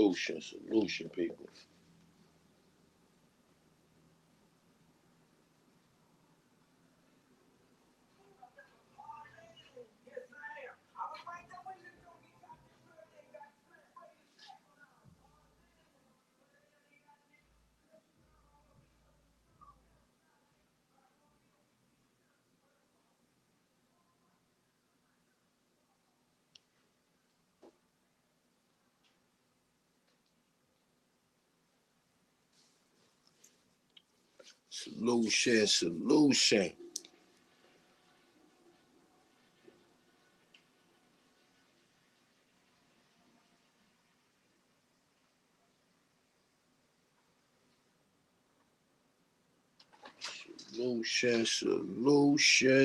Solution, people. Solution.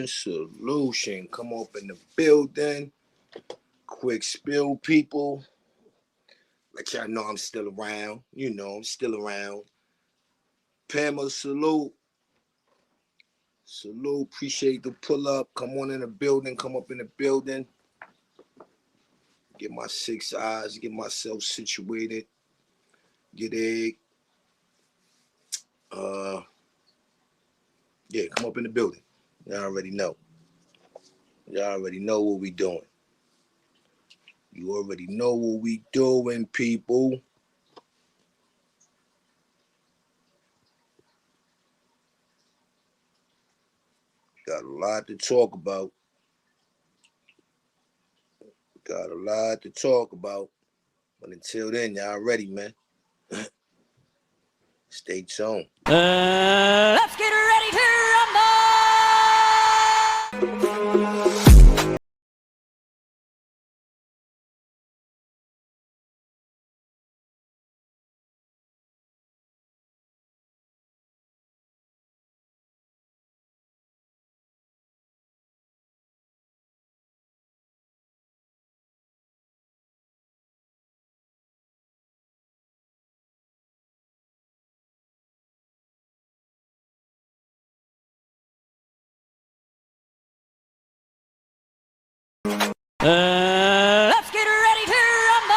Solution. Come up in the building. Quick spill, people. Let y'all know I'm still around. You know, I'm still around. Pamela, salute. Appreciate the pull up. Come on in the building. Come up in the building. Get my 6 eyes. Get myself situated. Get egg. Yeah, come up in the building. Y'all already know. Y'all already know what we doing. You already know what we doing, people. Got a lot to talk about. But until then, y'all ready, man. Stay tuned. Let's get ready to rumble! Let's get ready to rumble!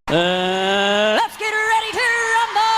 Let's get ready to rumble!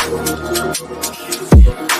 Let's get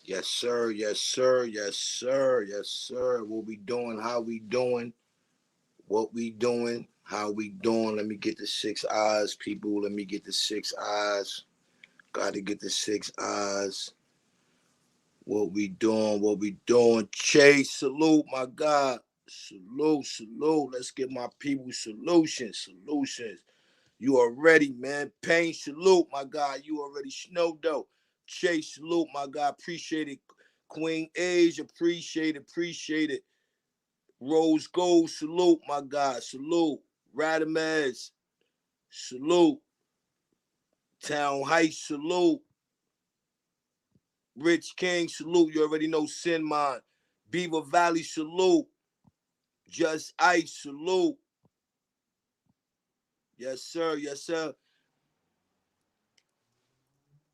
Yes, sir. Yes, sir. Yes, sir. Yes, sir. What we doing? How we doing? What we doing? How we doing? Let me get the 6 eyes, people. Let me get the 6 eyes. Got to get the 6 eyes. What we doing? What we doing? Chase, salute, my God. Salute, salute. Let's get my people solutions. Solutions. You already, man. Pain, salute, my God. You already snowed though. Chase, salute, my God. Appreciate it. Queen Age, appreciate it. Appreciate it. Rose Gold, salute, my God. Salute. Radamez, salute. Town Heights, salute. Rich King, salute. You already know Sin Mine. Beaver Valley, salute. Just Ice, salute. Yes, sir. Yes, sir.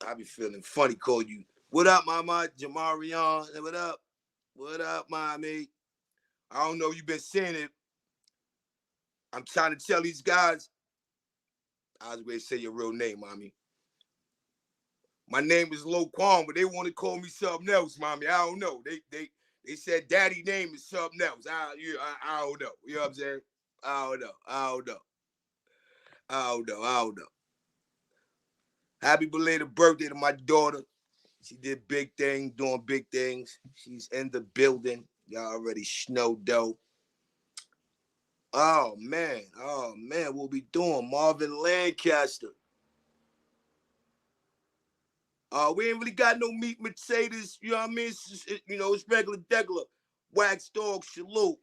I be feeling funny call you. What up, mama? Jamarion. What up? What up, mommy? I don't know if you've been seeing it. I'm trying to tell these guys. I was going to say your real name, mommy. My name is Loquan, but they want to call me something else, mommy. I don't know. They said daddy name is something else. I don't know. You know what I'm saying? I don't know. Happy belated birthday to my daughter. She did big things, doing big things. She's in the building. Y'all already snowed though. Oh man, what we doing? Marvin Lancaster. We ain't really got no meat and potatoes, you know what I mean? It's regular degular. Wax dog, salute.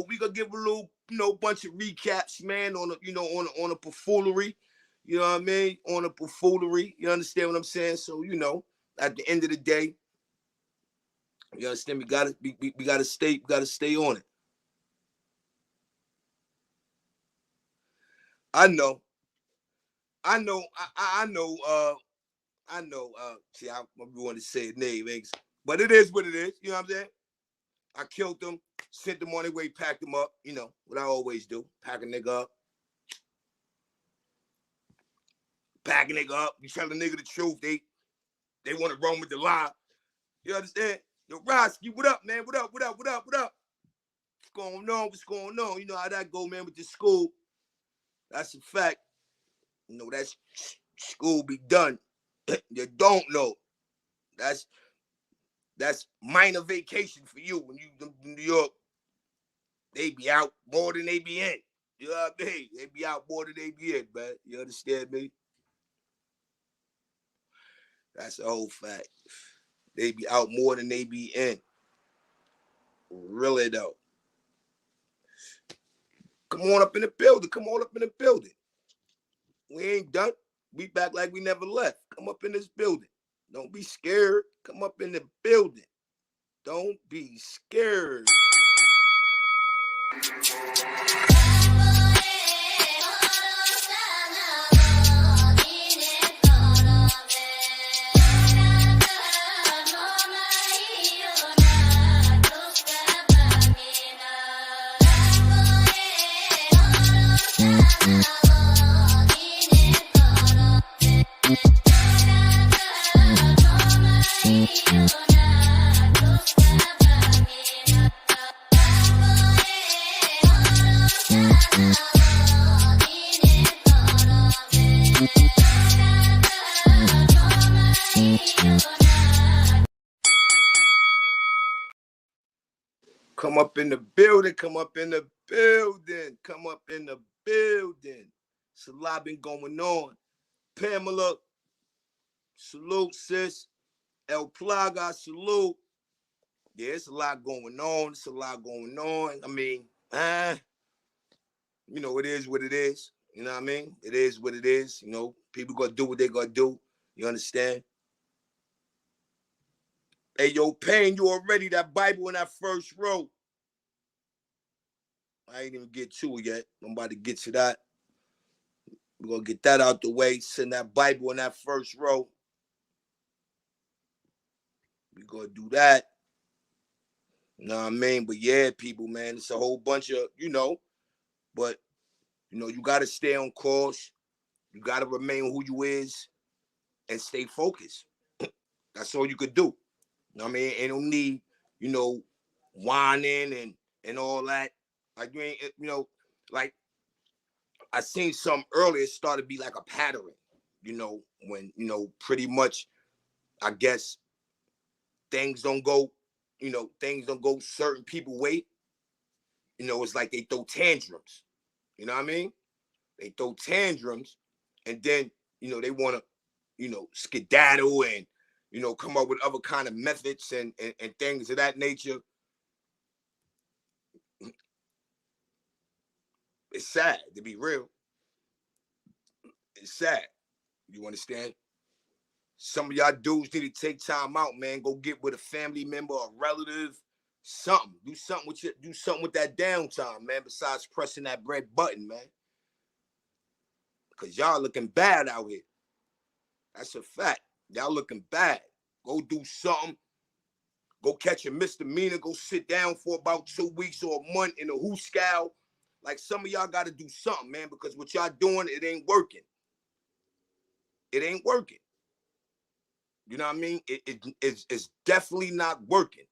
We gonna give a little, bunch of recaps, man, on a buffoonery. You know what I mean? On a buffoonery. You understand what I'm saying? So, at the end of the day, you understand? We gotta stay on it. I know. See, I want to say his name, but it is what it is. You know what I'm saying? I killed them, sent them on their way, packed them up. You know what I always do: pack a nigga up, You tell the nigga the truth, they want to run with the lie. You understand? Yo, Roski, what up, man? What up? What's going on? You know how that go, man, with the school. That's a fact. That's school be done. You don't know. That's minor vacation for you. When you in New York, they be out more than they be in. You know what I mean? They be out more than they be in, man. You understand me? That's a whole fact. They be out more than they be in. Really, though. Come on up in the building. We ain't done. We back like we never left. Come up in this building. Don't be scared. Come up in the building. Don't be scared. Come up in the building. Come up in the building. Come up in the building. It's a lot been going on. Pamela, salute, sis. El Plaga, salute. Yeah, it's a lot going on. It's a lot going on. I mean, you know, it is what it is. You know what I mean? It is what it is. You know, people gonna do what they gonna do. You understand? Hey, yo, Payne, you already that Bible in that first row. I ain't even get to it yet. I'm about to get to that. We're gonna get that out the way. Send that Bible in that first row. We're gonna do that. You know what I mean? But yeah, people, man, it's a whole bunch of, you know, but you know, you gotta stay on course. You gotta remain who you is and stay focused. That's all you could do. You know what I mean? Ain't no need, you know, whining and all that. Like you ain't, you know, like I seen something earlier, it started to be like a pattern, you know, when, you know, pretty much, I guess, things don't go, you know, things don't go certain people way. You know, it's like they throw tantrums. You know what I mean? They throw tantrums and then, you know, they want to, you know, skedaddle and, you know, come up with other kind of methods and things of that nature. It's sad, to be real. It's sad. You understand? Some of y'all dudes need to take time out, man. Go get with a family member, a relative, something. Do something with that downtime, man, besides pressing that red button, man. Because y'all looking bad out here. That's a fact. Y'all looking bad. Go do something. Go catch a misdemeanor. Go sit down for about 2 weeks or a month in a hooscow. Like some of y'all got to do something, man, because what y'all doing, it ain't working. It ain't working. You know what I mean? It's definitely not working.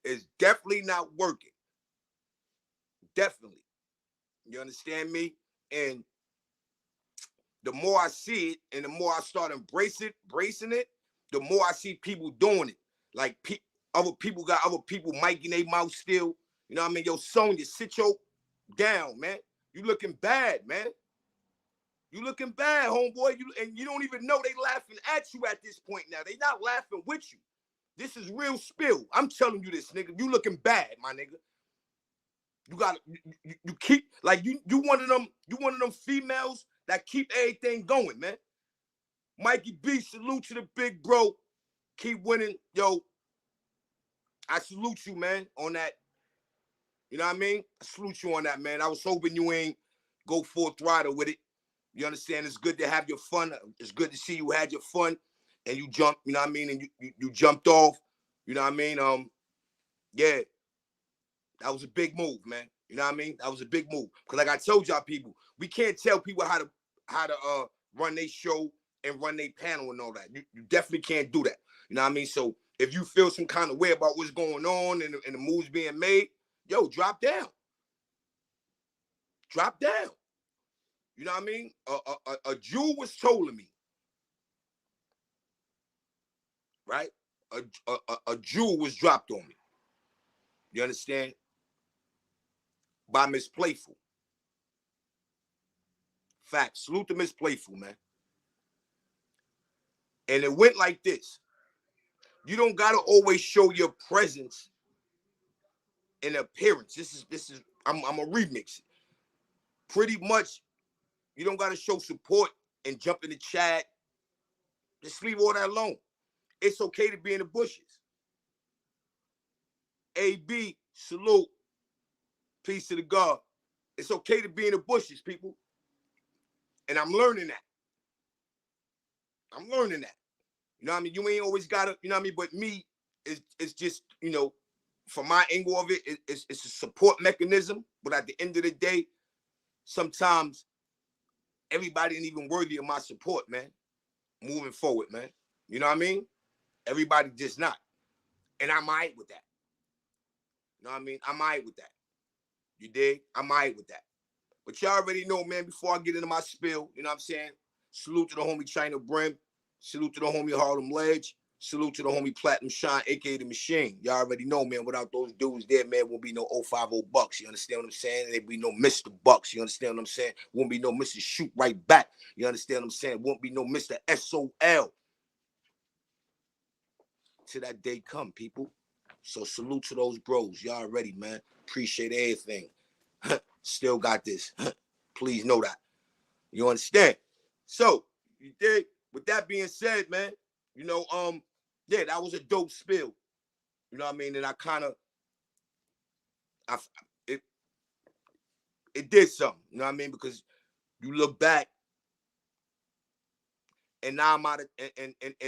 It's definitely not working. Definitely. You understand me? And the more I see it and the more I start embracing it, the more I see people doing it. Like other people got other people miking their mouth still. You know what I mean? Yo, Sonia, sit your down, man. You looking bad, man. You looking bad, homeboy. And you don't even know they laughing at you at this point now. They not laughing with you. This is real spill. I'm telling you this, nigga. You looking bad, my nigga. You got you keep like you one of them females that keep everything going, man. Mikey B, salute to the big bro. Keep winning. Yo, I salute you, man, on that. You know what I mean? I salute you on that, man. I was hoping you ain't go full throttle with it. You understand? It's good to have your fun. It's good to see you had your fun and you jumped, you know what I mean? And you jumped off. You know what I mean? Yeah, that was a big move, man. You know what I mean? That was a big move. Because like I told y'all people, we can't tell people how to run their show and run their panel and all that. You definitely can't do that. You know what I mean? So if you feel some kind of way about what's going on and the moves being made, yo, drop down. Drop down. You know what I mean? A Jew was trolling me, right? A Jew was dropped on me. You understand? By Miss Playful. Fact. Salute to Miss Playful, man. And it went like this. You don't gotta always show your presence and appearance. This is I'm a remix. Pretty much, you don't gotta show support and jump in the chat. Just leave all that alone. It's okay to be in the bushes. AB, salute. Peace to the God. It's okay to be in the bushes, people. And I'm learning that. I'm learning that. You know what I mean? You ain't always gotta, you know what I mean? But me, it's just, you know, from my angle of it, it's a support mechanism. But at the end of the day, sometimes everybody ain't even worthy of my support, man. Moving forward, man. You know what I mean? Everybody just not. And I'm all right with that. You know what I mean? I'm all right with that. You dig? I'm all right with that. But y'all already know, man, before I get into my spill, you know what I'm saying? Salute to the homie China Brim. Salute to the homie Harlem Ledge. Salute to the homie Platinum Shine, aka the Machine. Y'all already know, man. Without those dudes there, man, won't be no 050 Bucks. You understand what I'm saying? There'd be no Mr. Bucks. You understand what I'm saying? Won't be no Mr. Shoot Right Back. You understand what I'm saying? Won't be no Mr. SOL. Till that day come, people. So salute to those bros. Y'all ready, man. Appreciate everything. Still got this. Please know that. You understand? So, you dig? With that being said, man, you know, yeah, that was a dope spill. You know what I mean? And I kind of, it did something. You know what I mean? Because you look back, and 9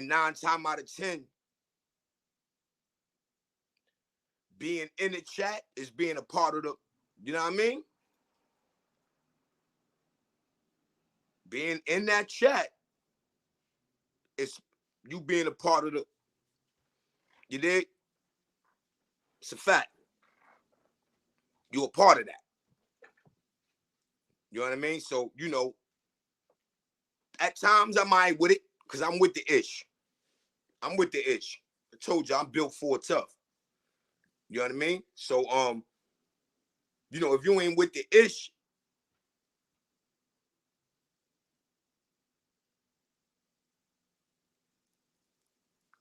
times out of 10, being in the chat is being a part of the, you know what I mean? Being in that chat is you being a part of the, you dig? It's a fact. You're a part of that. You know what I mean? So, you know, at times I'm alright with it because I'm with the ish. I'm with the ish. I told you I'm built for it tough. You know what I mean? So, you know, if you ain't with the ish,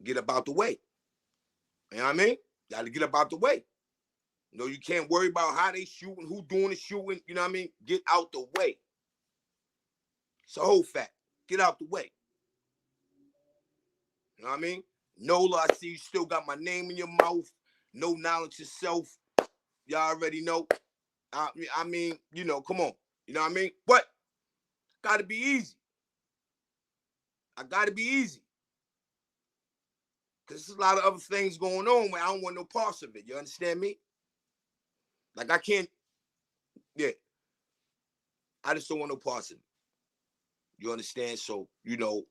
get up out the way. You know what I mean? Got to get up out the way. You know, you can't worry about how they shooting, who doing the shooting. You know what I mean? Get out the way. It's a whole fact. Get out the way. You know what I mean? Nola, I see you still got my name in your mouth. No knowledge of self. Y'all already know. I mean, you know, come on. You know what I mean? But got to be easy. I got to be easy. Because there's a lot of other things going on where I don't want no parts of it. You understand me? Like, I can't, yeah. I just don't want no parts of it. You understand? So, you know,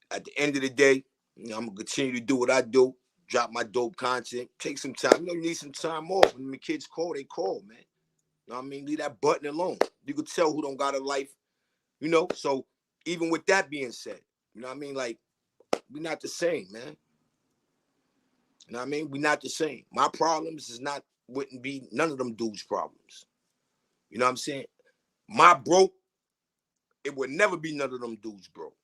at the end of the day, you know, I'm going to continue to do what I do, drop my dope content, take some time. You know, you need some time off. When the kids call, they call, man. You know what I mean? Leave that button alone. You could tell who don't got a life, you know? So, even with that being said, you know what I mean? Like, we're not the same, man. You know what I mean? We're not the same. My problems wouldn't be none of them dudes' problems. You know what I'm saying? My broke, it would never be none of them dudes broke.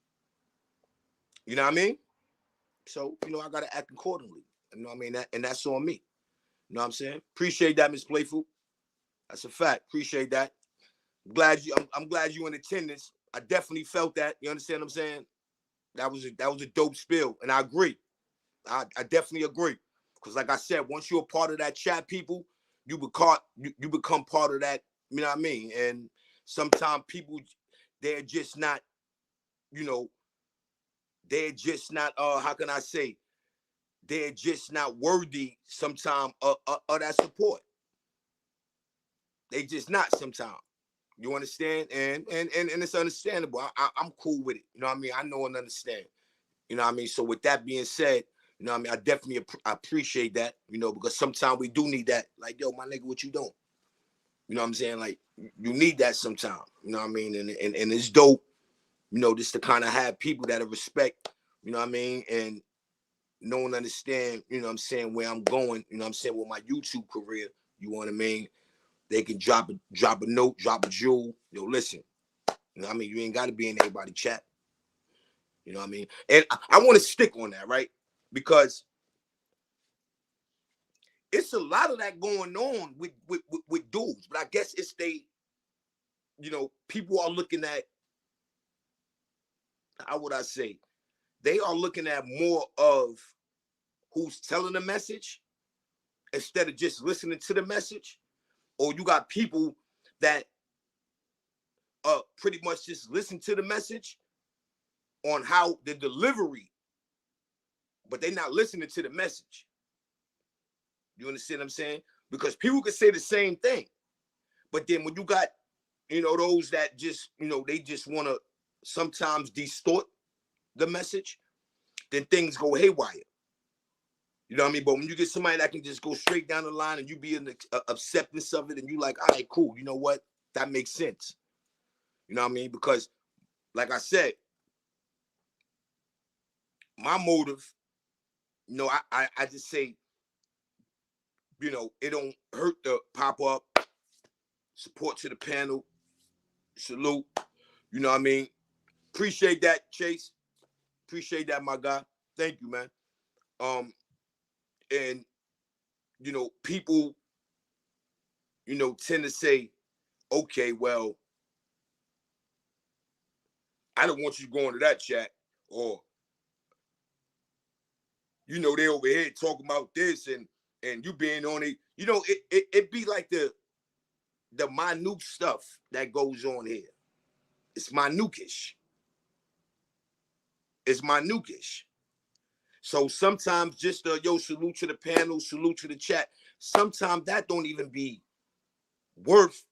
You know what I mean? So, you know, I gotta act accordingly. You know what I mean? And that's on me. You know what I'm saying? Appreciate that, Miss Playful. That's a fact. Appreciate that. I'm glad you in attendance. I definitely felt that. You understand what I'm saying? That was a dope spill, and I agree. I definitely agree. Because like I said, once you're a part of that chat, people, you become part of that, you know what I mean? And sometimes people, they're just not, you know, they're just not, how can I say, they're just not worthy sometimes of that support. They just not sometimes. You understand? And it's understandable. I'm cool with it. You know what I mean? I know and understand. You know what I mean? So with that being said, you know what I mean? I definitely appreciate that, you know, because sometimes we do need that. Like, yo, my nigga, what you doing? You know what I'm saying? Like, you need that sometimes. You know what I mean? And it's dope, you know, just to kind of have people that respect, you know what I mean? And know and understand, you know what I'm saying, where I'm going, you know what I'm saying, with my YouTube career, you know what I mean? They can drop a note, drop a jewel. Yo, listen, you know what I mean? You ain't got to be in everybody's chat. You know what I mean? And I want to stick on that, right? Because it's a lot of that going on with dudes, but I guess it's you know, people are looking at, how would I say, they are looking at more of who's telling the message instead of just listening to the message. Or you got people that pretty much just listen to the message on how the delivery, but they're not listening to the message. You understand what I'm saying? Because people can say the same thing, but then when you got, you know, those that just, you know, they just want to sometimes distort the message, then things go haywire. You know what I mean? But when you get somebody that can just go straight down the line and you be in the acceptance of it and you like, all right, cool. You know what? That makes sense. You know what I mean? Because like I said, my motive, I just say, it don't hurt to pop up, support to the panel, salute. You know what I mean? Appreciate that, Chase. Appreciate that, my guy. Thank you, man. And people, tend to say, okay, well, I don't want you going to that chat, or they over here talking about this and you being on it. It be like the minute stuff that goes on here. It's minutish. It's minutish. So sometimes just salute to the panel, salute to the chat. Sometimes that don't even be worth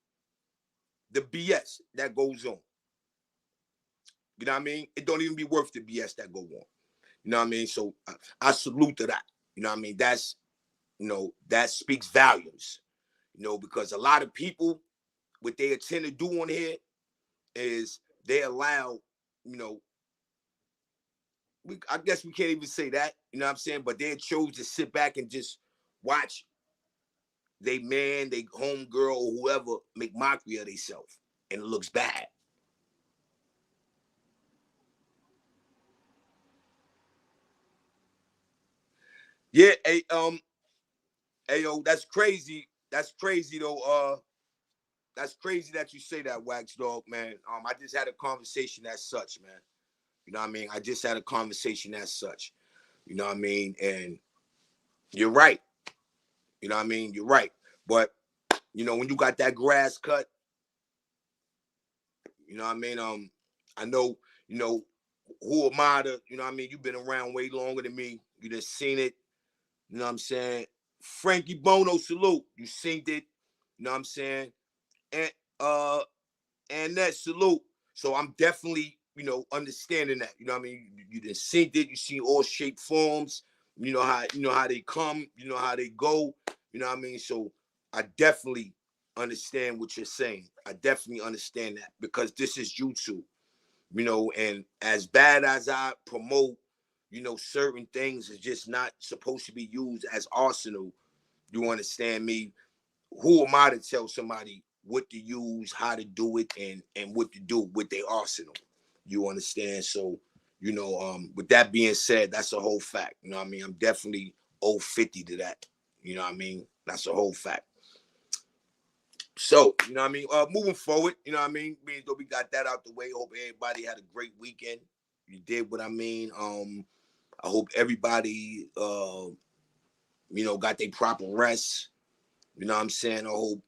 the BS that goes on. You know what I mean? It don't even be worth the BS that go on. You know what I mean? So I salute to that. You know what I mean? That's, that speaks volumes. Because a lot of people, what they tend to do on here is they allow, I guess we can't even say that, you know what I'm saying? But they chose to sit back and just watch they man, they homegirl, or whoever make mockery of themselves, and it looks bad. Yeah, yo, that's crazy. That's crazy though. That's crazy that you say that, Wax Dog, man. I just had a conversation as such, man. You know what I mean? I just had a conversation as such. You know what I mean? And you're right. You know what I mean? You're right. But, when you got that grass cut, you know what I mean? I know, who am I to, you know what I mean? You've been around way longer than me. You done seen it. You know what I'm saying? Frankie Bono, salute. You seen it. You know what I'm saying? And that salute. So I'm definitely, understanding that. You know what I mean? You done seen it. You seen all shape forms. You know how they come. You know how they go. You know what I mean? So I definitely understand what you're saying. I definitely understand that, because this is YouTube. And as bad as I promote, certain things is just not supposed to be used as arsenal. You understand me? Who am I to tell somebody what to use, how to do it, and what to do with their arsenal? You understand? So, with that being said, that's a whole fact. You know what I mean? I'm definitely 50 to that. You know what I mean? That's a whole fact. So, you know what I mean? Moving forward, you know what I mean? We got that out the way. Hope everybody had a great weekend. You did what I mean. I hope everybody, got their proper rest. You know what I'm saying? I hope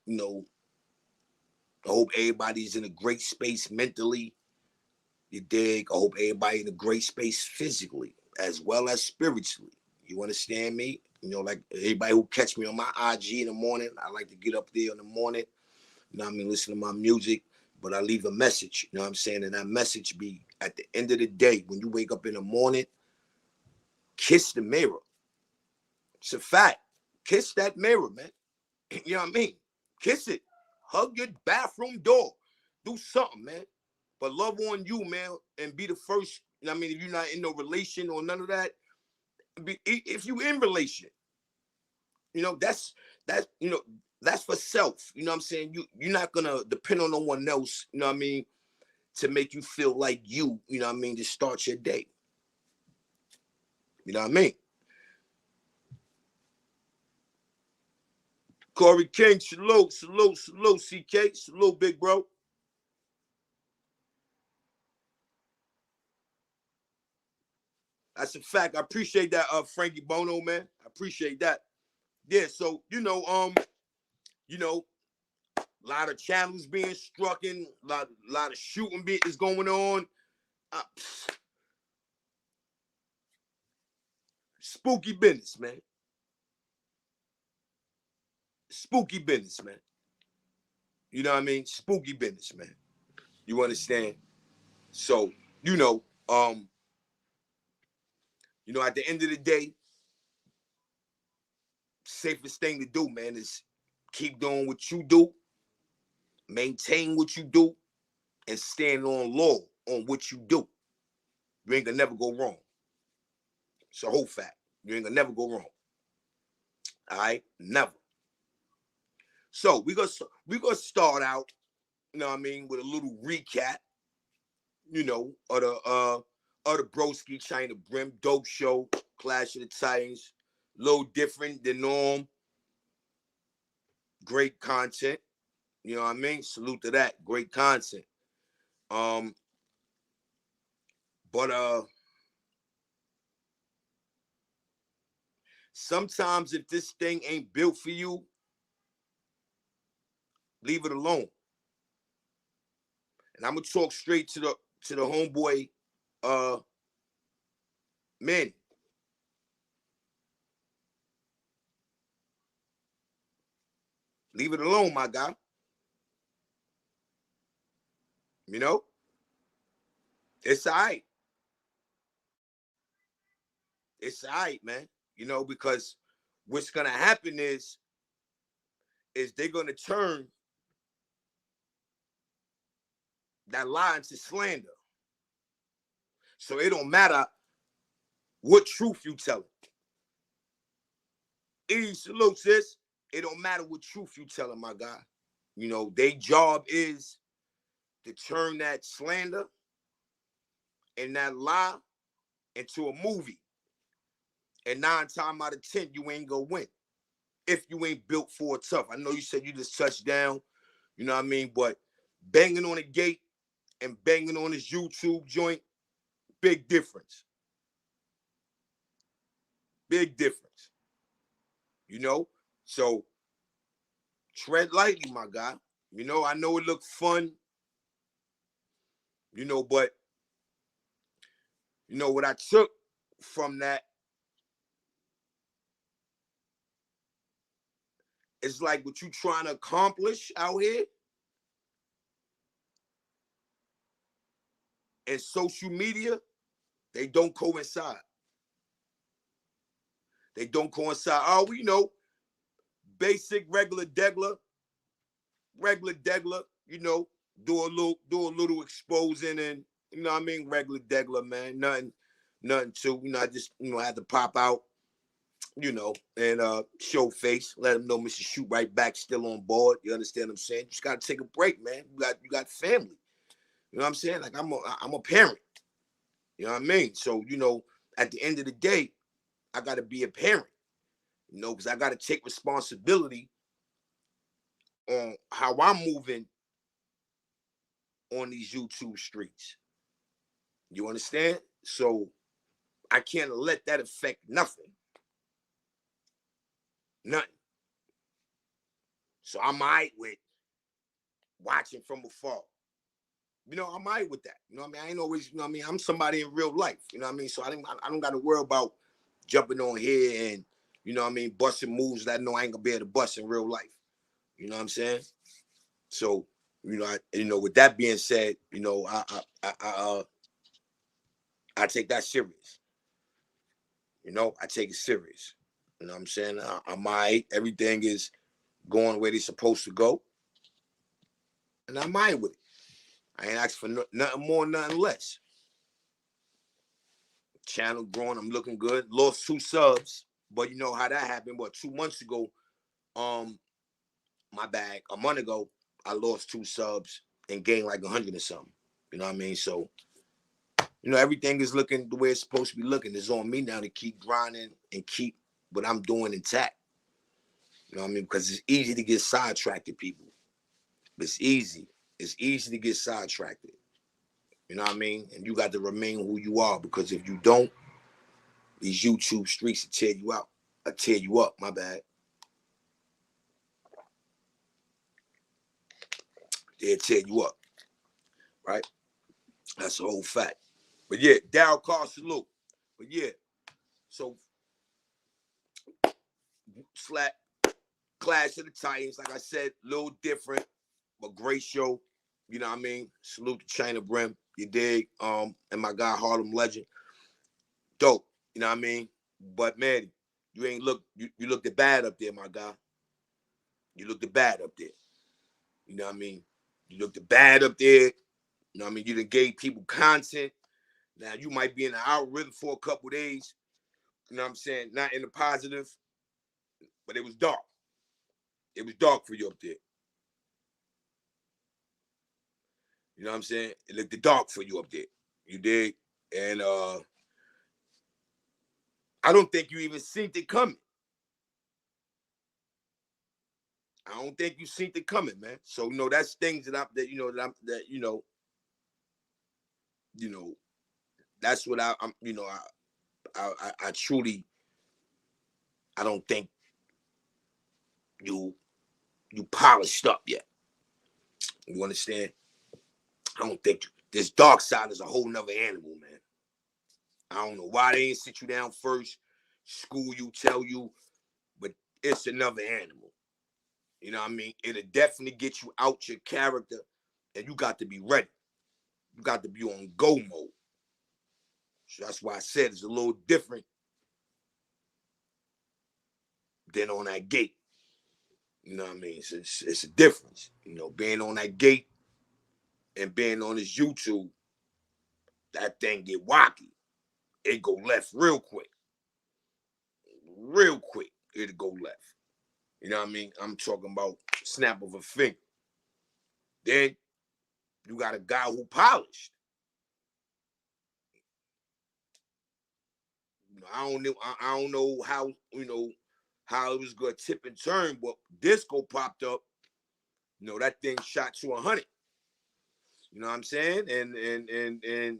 everybody's in a great space mentally. You dig? I hope everybody in a great space physically as well as spiritually. You understand me? Like everybody who catch me on my IG in the morning, I like to get up there in the morning. You know what I mean? Listen to my music, but I leave a message. You know what I'm saying? And that message be, at the end of the day, when you wake up in the morning, kiss the mirror. It's a fact. Kiss that mirror, man. You know what I mean? Kiss it. Hug your bathroom door. Do something, man. But love on you, man, and be the first. You know what I mean? If you're not in no relation or none of that, if you in relation, that's that's for self. You know what I'm saying? You're not gonna depend on no one else, you know what I mean, to make you feel like you know what I mean, to start your day. You know what I mean? Corey King, salute, salute, salute, CK, salute, big bro. That's a fact. I appreciate that, Frankie Bono, man. I appreciate that. Yeah, so a lot of channels being struck in, lot of shooting is going on. Uh, Spooky business, man. Spooky business, man. You know what I mean? Spooky business, man. You understand? So, at the end of the day, safest thing to do, man, is keep doing what you do, maintain what you do, and stand on law on what you do. You ain't gonna never go wrong. It's a whole fact. You ain't gonna never go wrong. All right, never. So we gonna start out, you know what I mean, with a little recap, you know, of the Broski China Brim Dope Show, Clash of the Titans, a little different than norm. Great content, you know what I mean. Salute to that, great content. Um, but sometimes if this thing ain't built for you, leave it alone. And I'm gonna talk straight to the homeboy, man. Leave it alone, my guy. You know, it's all right. It's all right, man. You know, because what's gonna happen is they're gonna turn that lie into slander. So it don't matter what truth you tell them. Salute, sis. It don't matter what truth you tell them, my guy. You know, their job is to turn that slander and that lie into a movie. And 9 times out of 10, you ain't gonna win if you ain't built for it tough. I know you said you just touched down, you know what I mean? But banging on the gate and banging on this YouTube joint, big difference. Big difference. You know? So tread lightly, my guy. You know, I know it looked fun, you know, but you know what I took from that is like what you trying to accomplish out here and social media, they don't coincide. They don't coincide. Oh, we know, basic, regular degler, you know, do a little exposing and, you know what I mean, regular degler, man. Nothing to, you know, I just, you know, had to pop out, you know, and show face, let them know Mr. Shoot right back, still on board. You understand what I'm saying? You just gotta take a break, man. You got family. You know what I'm saying? Like I'm a parent. You know what I mean? So, you know, at the end of the day, I gotta be a parent, you know, because I gotta take responsibility on how I'm moving on these YouTube streets. You understand? So I can't let that affect nothing. Nothing. So I'm all right with watching from afar. You know, I'm all right with that. You know what I mean? I ain't always, you know what I mean? I'm somebody in real life. You know what I mean? So I don't got to worry about jumping on here and, you know what I mean, busting moves that I know I ain't going to be able to bust in real life. You know what I'm saying? So, you know, with that being said, you know, I take that serious. You know, I take it serious. You know what I'm saying? I'm all right. Everything is going the way they're supposed to go. And I'm all right with it. I ain't asking for nothing more, nothing less. Channel growing, I'm looking good. Lost 2 subs, but you know how that happened. What, 2 months ago? My bad. A month ago, I lost 2 subs and gained like 100 or something. You know what I mean? So, you know, everything is looking the way it's supposed to be looking. It's on me now to keep grinding and keep what I'm doing intact. You know what I mean? Because it's easy to get sidetracked, people. It's easy. It's easy to get sidetracked. You know what I mean? And you got to remain who you are, because if you don't, these YouTube streets will tear you out. I'll tear you up, my bad. They'll tear you up. Right? That's a whole fact. But yeah, Daryl Carson, look. But yeah, so Clash of the Titans, like I said, a little different, but great show. You know what I mean? Salute to China Brim. You dig? And my guy Harlem Legend. Dope. You know what I mean? But man, you looked the bad up there, my guy. You looked the bad up there. You know what I mean? You looked the bad up there. You know what I mean? You done gave people content. Now you might be in the algorithm for a couple days, You know what I'm saying? Not in the positive, but it was dark. It was dark for you up there. You know what I'm saying? It looked dark for you up there. You dig? And I don't think you even seen it coming. I don't think you seen it coming, man. So that's things that that's what I'm I truly I don't think you polished up yet. You understand? I don't think this dark side is a whole nother animal, man. I don't know why they didn't sit you down first, school you, tell you, but it's another animal. You know what I mean? It'll definitely get you out your character, and you got to be ready. You got to be on go mode. So that's why I said it's a little different than on that gate. You know what I mean? It's a difference. Being on that gate and being on this YouTube, that thing get wacky. It go left real quick. Real quick, it'll go left. You know what I mean? I'm talking about snap of a finger. Then you got a guy who polished. I don't know how how it was gonna tip and turn, but disco popped up. That thing shot to 100. You know what I'm saying? And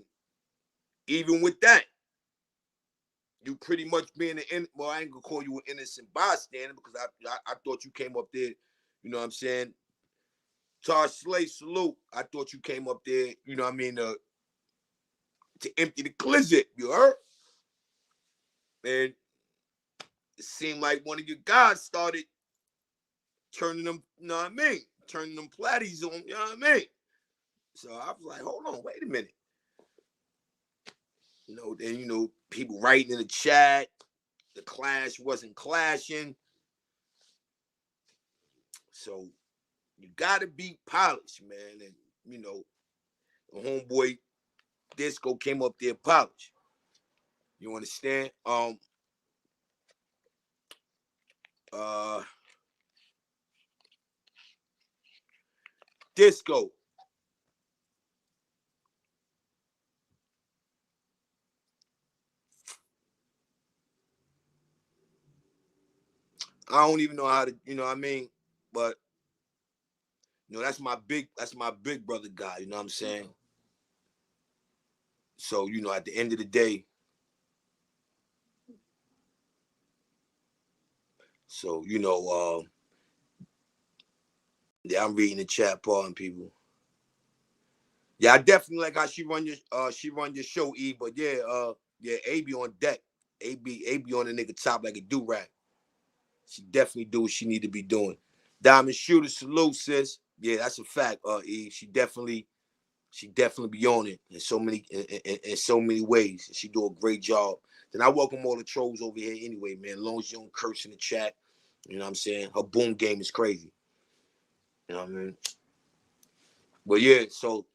even with that, you pretty much being well, I ain't gonna call you an innocent bystander because I thought you came up there. You know what I'm saying? Tar Slay salute. I thought you came up there. You know what I mean? To empty the closet. You heard? And it seemed like one of your guys started turning them, you know what I mean? Turning them platties on, you know what I mean? So I was like, hold on, wait a minute. Then, people writing in the chat, the clash wasn't clashing. So you gotta be polished, man. And, the homeboy Disco came up there polished. You understand? Disco. I don't even know how to, you know what I mean? But that's my big brother guy, you know what I'm saying? So, at the end of the day, so, yeah, I'm reading the chat part and people. Yeah, I definitely like how she run your show, E, but yeah, AB on deck. AB on the nigga top like a do-rag. She definitely do what she need to be doing. Diamond Shooter, salute, sis. Yeah, that's a fact, E. She definitely be on it in so many ways. She do a great job. Then I welcome all the trolls over here anyway, man. As long as you don't curse in the chat, you know what I'm saying? Her boom game is crazy. You know what I mean? But yeah, so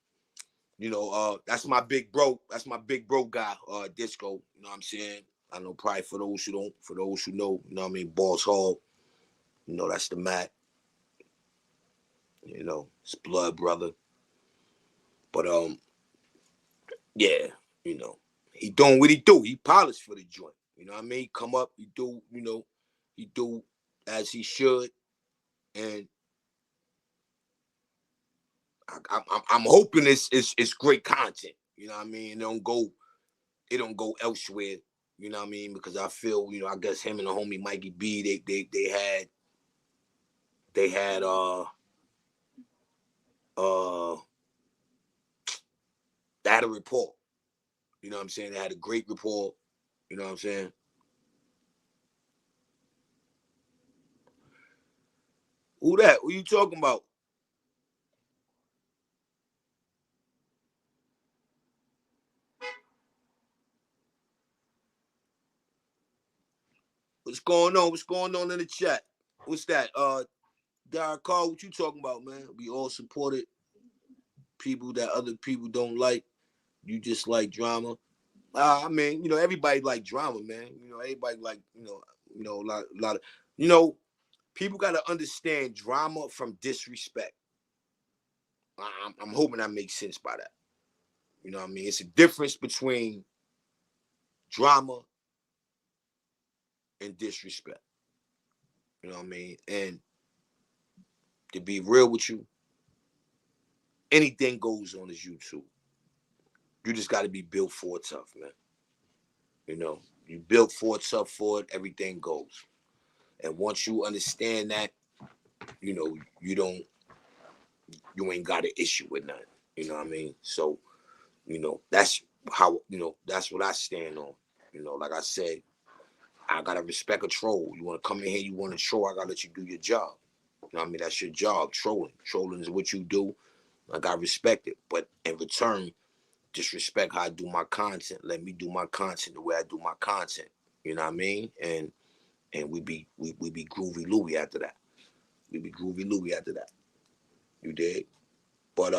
that's my big bro. That's my big bro guy, Disco. You know what I'm saying? I know probably for those who don't, for those who know, you know what I mean, Boss Hall. That's the Mac. It's blood brother. But yeah, he doing what he do. He polished for the joint. You know what I mean? Come up, he do, he do as he should. And I'm hoping it's great content. You know what I mean? It don't go elsewhere. You know what I mean? Because I feel, I guess him and the homie Mikey B, they had they had a report. You know what I'm saying? They had a great report. You know what I'm saying? Who that? Who you talking about? What's going on? What's going on in the chat? What's that? Derek Carr, what you talking about, man? We all supported people that other people don't like. You just like drama. I mean, everybody like drama, man. Everybody like, a lot of, people got to understand drama from disrespect. I'm hoping that makes sense by that. You know what I mean? It's a difference between drama and disrespect. You know what I mean? And to be real with you, anything goes on this YouTube. You just got to be built for it tough, man. You built for it tough for it, everything goes. And once you understand that, you know, you ain't got an issue with nothing. You know what I mean? So, that's how, that's what I stand on. Like I said, I gotta respect a troll. You wanna come in here, you wanna troll, I gotta let you do your job. You know what I mean? That's your job, trolling. Trolling is what you do. I gotta respect it. But in return, just respect how I do my content. Let me do my content the way I do my content. You know what I mean? And we be groovy Louie after that. We be groovy Louie after that. You dig? But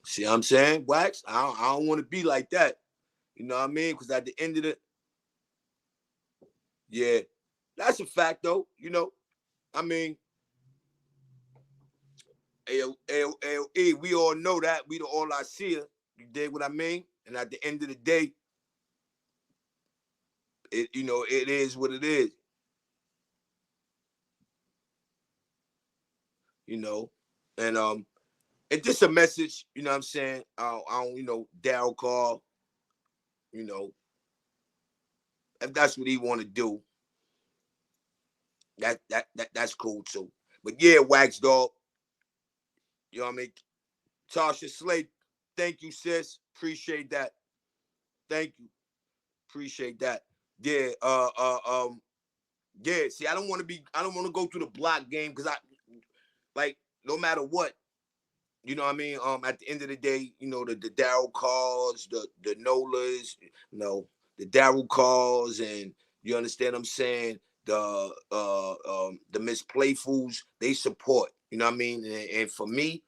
see what I'm saying? Wax, I don't want to be like that. You know what I mean? Because at the end of the, yeah, that's a fact though. I mean, we all know that. We the all I see her. You dig what I mean? And at the end of the day, it is what it is. You know, and it's just a message. You know what I'm saying? I don't, Daryl call. You know, if that's what he want to do, that's cool too. But yeah, Wax Dog. You know what I mean? Tasha Slate, thank you, sis. Appreciate that. Thank you. Appreciate that. Yeah, yeah. See, I don't want to go through the block game because like, no matter what, you know what I mean? At the end of the day, the Daryl calls, the Nolas, the Daryl calls, and you understand what I'm saying? The Miss Playfuls, they support, you know what I mean? And for me,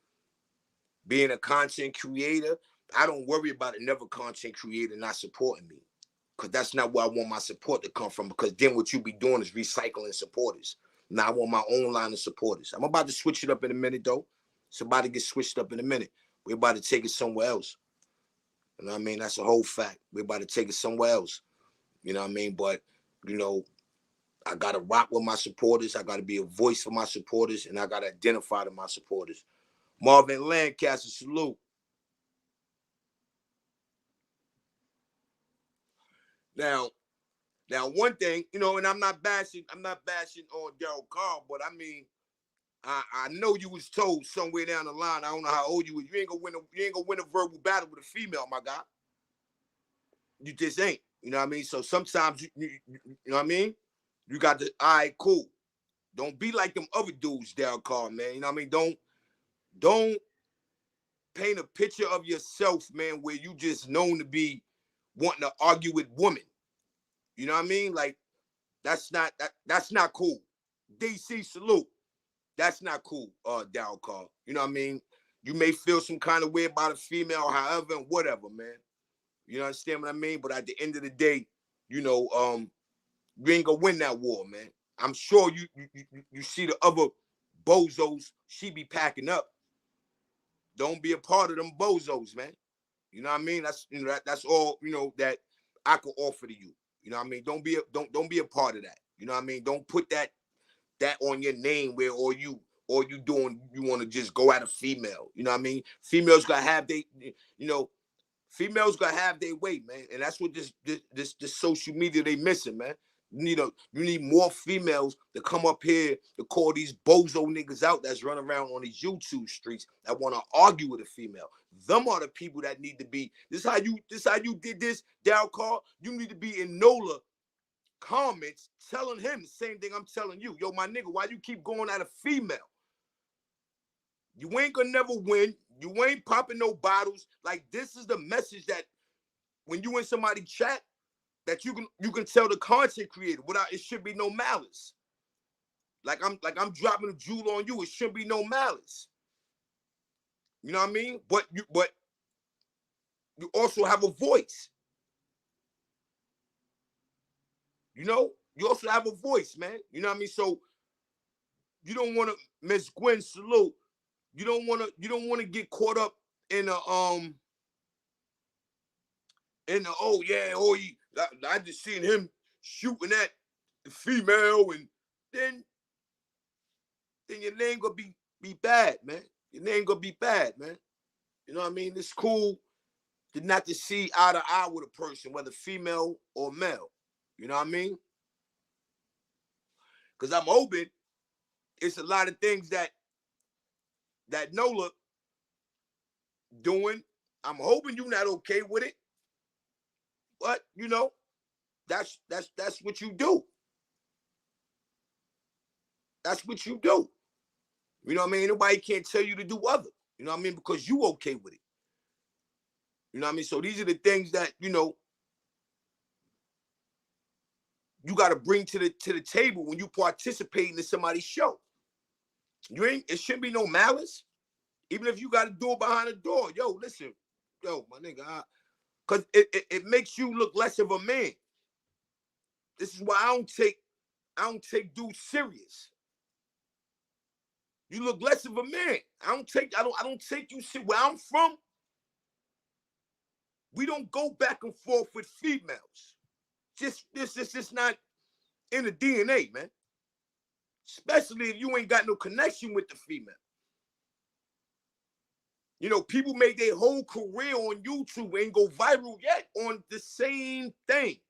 being a content creator, I don't worry about another content creator not supporting me. Because that's not where I want my support to come from. Because then what you be doing is recycling supporters. Now I want my own line of supporters. I'm about to switch it up in a minute, though. Somebody get switched up in a minute. We're about to take it somewhere else. You know what I mean? That's a whole fact. We're about to take it somewhere else. You know what I mean? But, I got to rock with my supporters. I got to be a voice for my supporters. And I got to identify to my supporters. Marvin Lancaster, salute. Now, one thing, and I'm not bashing on Daryl Carr, but I mean, I know you was told somewhere down the line. I don't know how old you was. You ain't gonna win a verbal battle with a female, my guy. You just ain't. You know what I mean? So sometimes you know what I mean. You got to, all right, cool. Don't be like them other dudes, Daryl Carr, man. You know what I mean? Don't paint a picture of yourself, man, where you just known to be wanting to argue with women. You know what I mean? Like, that's not cool. DC, salute. That's not cool, Daryl Carr. You know what I mean? You may feel some kind of way about a female, however, and whatever, man. You understand what I mean? But at the end of the day, you ain't gonna win that war, man. I'm sure you see the other bozos she be packing up. Don't be a part of them bozos, man. You know what I mean? That's all that I can offer to you. You know what I mean? Don't be a part of that. You know what I mean? Don't put that on your name where you doing, you want to just go at a female. You know what I mean? Females gotta have females gotta have their way, man. And that's what this social media they missing, man. You need more females to come up here to call these bozo niggas out that's running around on these YouTube streets that want to argue with a female. Them are the people that need to be. This how you did this, Daryl Carr. You need to be in NOLA comments telling him the same thing I'm telling you. Yo, my nigga, why you keep going at a female? You ain't gonna never win. You ain't popping no bottles. Like, this is the message that when you in somebody chat, that you can tell the content creator without, it should be no malice. Like I'm dropping a jewel on you. It shouldn't be no malice. You know what I mean? But you also have a voice. You know, you also have a voice, man. You know what I mean? So you don't want to, Miss Gwen, salute. You don't want to get caught up in the oh yeah, I just seen him shooting at the female, and then your name gonna be bad, man. Your name gonna be bad, man. You know what I mean? It's cool to not to see eye to eye with a person, whether female or male. You know what I mean? Because I'm open. It's a lot of things that Nola doing. I'm hoping you're not okay with it, but you know, that's what you do. That's what you do. You know what I mean? Nobody can't tell you to do other. You know what I mean? Because you okay with it. You know what I mean? So these are the things that, you know, you got to bring to the table when you participating in somebody's show. It shouldn't be no malice. Even if you got to do it behind the door. Yo, listen. Yo, my nigga. Because it makes you look less of a man. This is why I don't take dudes serious. You look less of a man. I don't take you serious. Where I'm from, we don't go back and forth with females. This not in the DNA, man. Especially if you ain't got no connection with the female. You know, people make their whole career on YouTube and go viral yet on the same thing.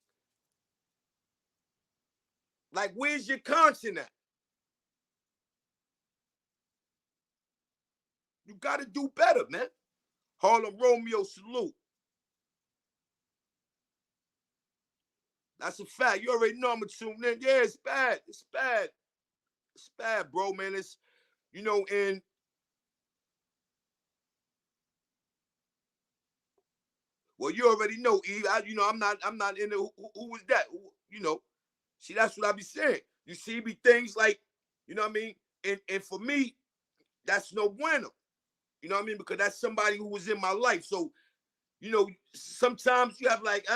Like, where's your content at? You got to do better, man. Harlem Romeo, salute. That's a fact. You already know I'm a tune in. Yeah, it's bad. It's bad. It's bad, bro, man. It's, you know, and well, you already know, Eve. I'm not in the who was that? You know, see, that's what I be saying. You see, be things like, you know what I mean? And for me, that's no bueno. You know what I mean? Because that's somebody who was in my life. So, you know, sometimes you have like,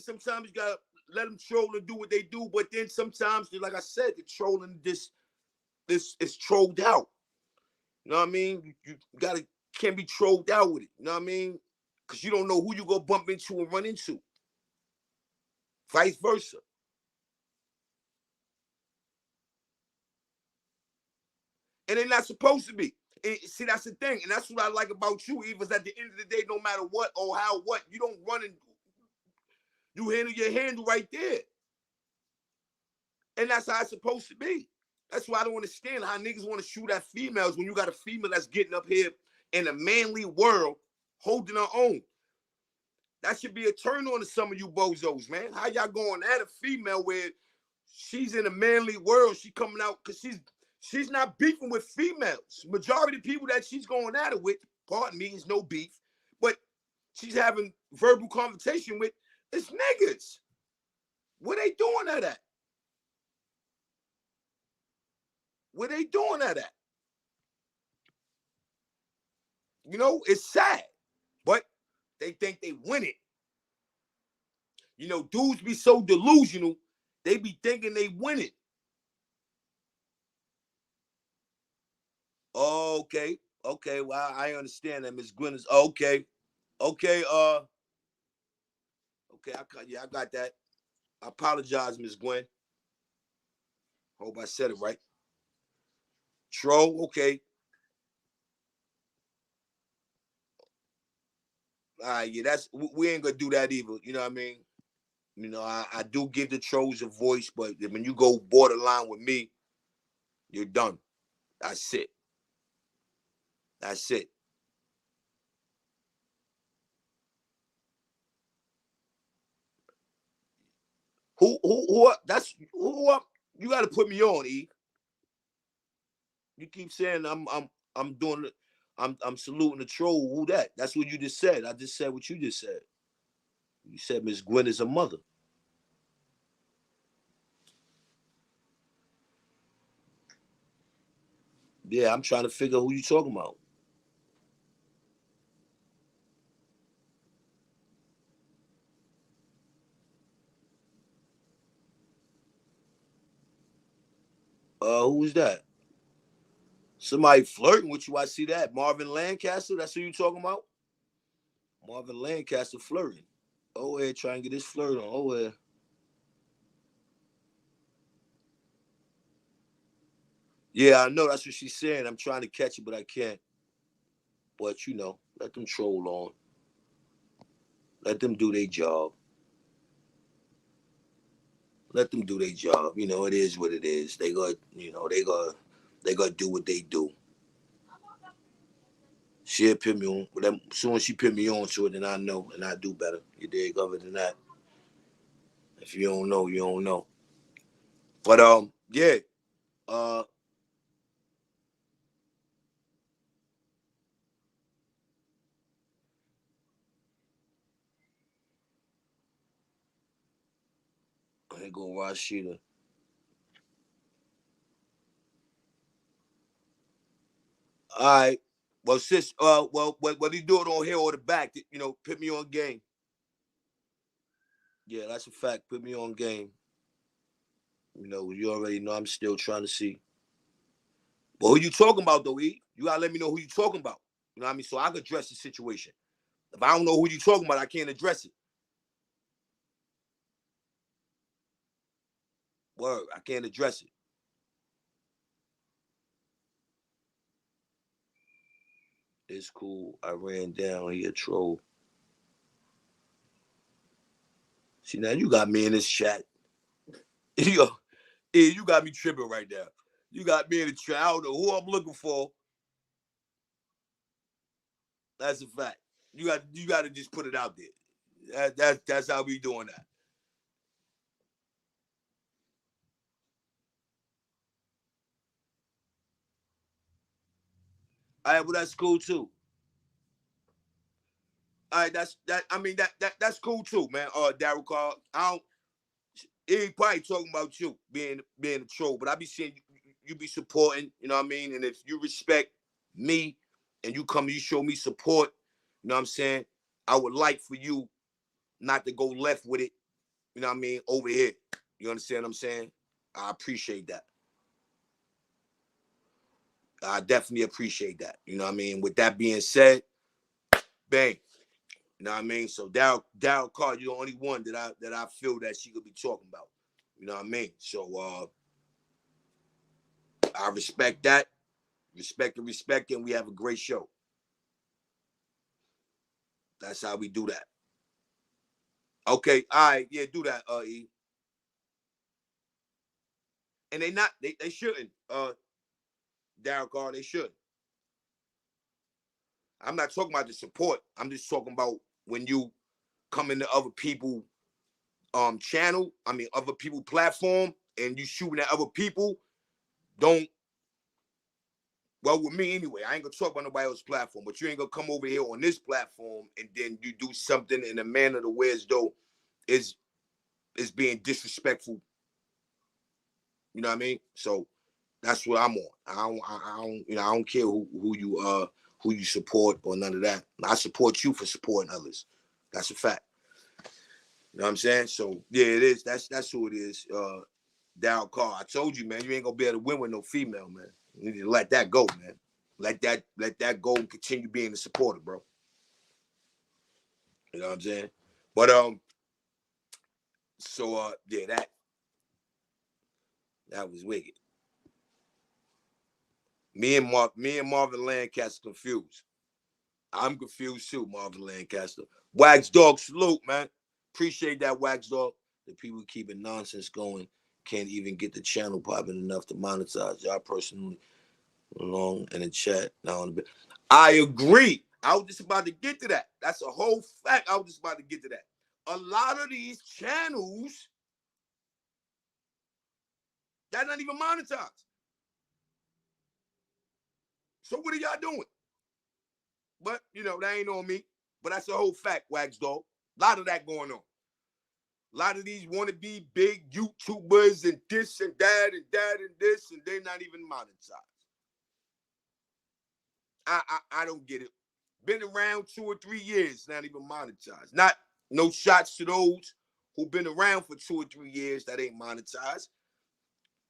sometimes you gotta let them troll and do what they do. But then sometimes, like I said, the trolling this is trolled out. You know what I mean? You can't be trolled out with it. You know what I mean? Because you don't know who you gonna bump into and run into. Vice versa. And they're not supposed to be. See, that's the thing. And that's what I like about you, Eve, is at the end of the day, no matter what or how what, you don't run and you handle your handle right there. And that's how it's supposed to be. That's why I don't understand how niggas want to shoot at females when you got a female that's getting up here in a manly world holding her own. That should be a turn on to some of you bozos, man. How y'all going at a female where she's in a manly world? She coming out because she's not beefing with females. Majority of the people that she's going at it with, pardon me, is no beef. But she's having verbal conversation with, it's niggas. Where they doing that at? Where they doing that at? You know, it's sad. But they think they win it. You know, dudes be so delusional, they be thinking they win it. Okay. Okay, well, I understand that, Miss Gwen is okay. Okay, okay, I got that. I apologize, Miss Gwen. Hope I said it right. Troll, okay. Yeah, we ain't gonna do that either. You know what I mean? You know, I do give the trolls a voice, but when you go borderline with me, you're done. That's it. That's it. Who that's who up? You gotta put me on, E. You keep saying I'm doing it. I'm saluting the troll. Who that? That's what you just said. I just said what you just said. You said Miss Gwen is a mother. Yeah, I'm trying to figure who you talking about. Who's that? Somebody flirting with you. I see that. Marvin Lancaster. That's who you talking about. Marvin Lancaster flirting. Oh, yeah, trying to get his flirt on. Oh, yeah. Yeah, I know. That's what she's saying. I'm trying to catch it, but I can't. But let them troll on. Let them do their job. Let them do their job. It is what it is. They gonna do what they do. She'll put me on. But as soon as she put me on to it, then I know and I do better. You dig? Other than that, if you don't know, you don't know. But yeah. Uh, here go Rashida. All right. Well, sis. What he do it on here or the back? Put me on game. Yeah, that's a fact. Put me on game. You already know I'm still trying to see. But who you talking about though, E? You gotta let me know who you talking about. You know what I mean? So I can address the situation. If I don't know who you talking about, I can't address it. Word, I can't address it. It's cool. I ran down. He a troll. See now you got me in this chat. Yo, E, you got me tripping right now. You got me in the chat. I don't know who I'm looking for. That's a fact. You got to just put it out there. That's how we doing that. All right, well that's cool too. All right, that's that. I mean that's cool too, man. Daryl Carl. I don't. He probably talking about you being a troll, but I be seeing you be supporting. You know what I mean? And if you respect me and you show me support. You know what I'm saying? I would like for you not to go left with it. You know what I mean? Over here. You understand what I'm saying? I appreciate that. I definitely appreciate that. You know what I mean? With that being said, bang. You know what I mean? So Daryl Carr, you're the only one that I feel that she could be talking about. You know what I mean? So I respect that. Respect, and we have a great show. That's how we do that. Okay, all right, yeah, do that, E. And they shouldn't, Daryl Carr, they shouldn't. I'm not talking about the support. I'm just talking about when you come into other people channel, I mean other people platform, and you shooting at other people, don't well with me anyway. I ain't gonna talk about nobody else's platform, but you ain't gonna come over here on this platform and then you do something in a manner to where as though is being disrespectful. You know what I mean? So that's what I'm on. I don't care who you support or none of that. I support you for supporting others. That's a fact. You know what I'm saying? So yeah, it is. That's who it is. Down Carr. I told you, man, you ain't gonna be able to win with no female, man. You need to let that go, man. Let that go and continue being a supporter, bro. You know what I'm saying? But so yeah, that was wicked. Me and Marvin Lancaster confused. I'm confused too, Marvin Lancaster. Wax Dog, salute, man. Appreciate that, Wax Dog. The people keeping nonsense going can't even get the channel popping enough to monetize. Y'all personally along in the chat now on the bit. I agree. I was just about to get to that. That's a whole fact. I was just about to get to that. A lot of these channels, they're not even monetized. So what are y'all doing? But that ain't on me. But that's a whole fact, Wax Dog. A lot of that going on. A lot of these want to be big YouTubers and this and that and that and this, and they're not even monetized. I don't get it. Been around 2 or 3 years, not even monetized. Not no shots to those who've been around for 2 or 3 years that ain't monetized.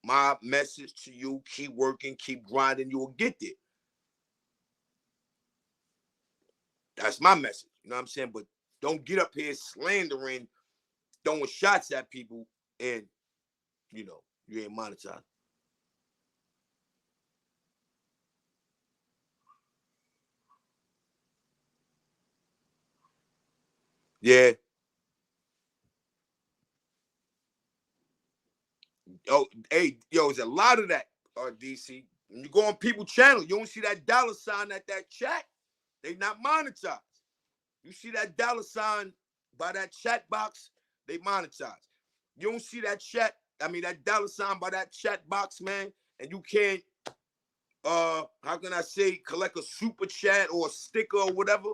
My message to you: keep working, keep grinding. You will get there. That's my message. You know what I'm saying? But don't get up here slandering, throwing shots at people, and you ain't monetized. Yeah. Oh, hey, yo, there's a lot of that, DC. When you go on people's channel, you don't see that dollar sign at that chat. They not monetized. You see that dollar sign by that chat box, they monetize. You don't see that that dollar sign by that chat box, man, and you can't how can I say, collect a super chat or a sticker or whatever,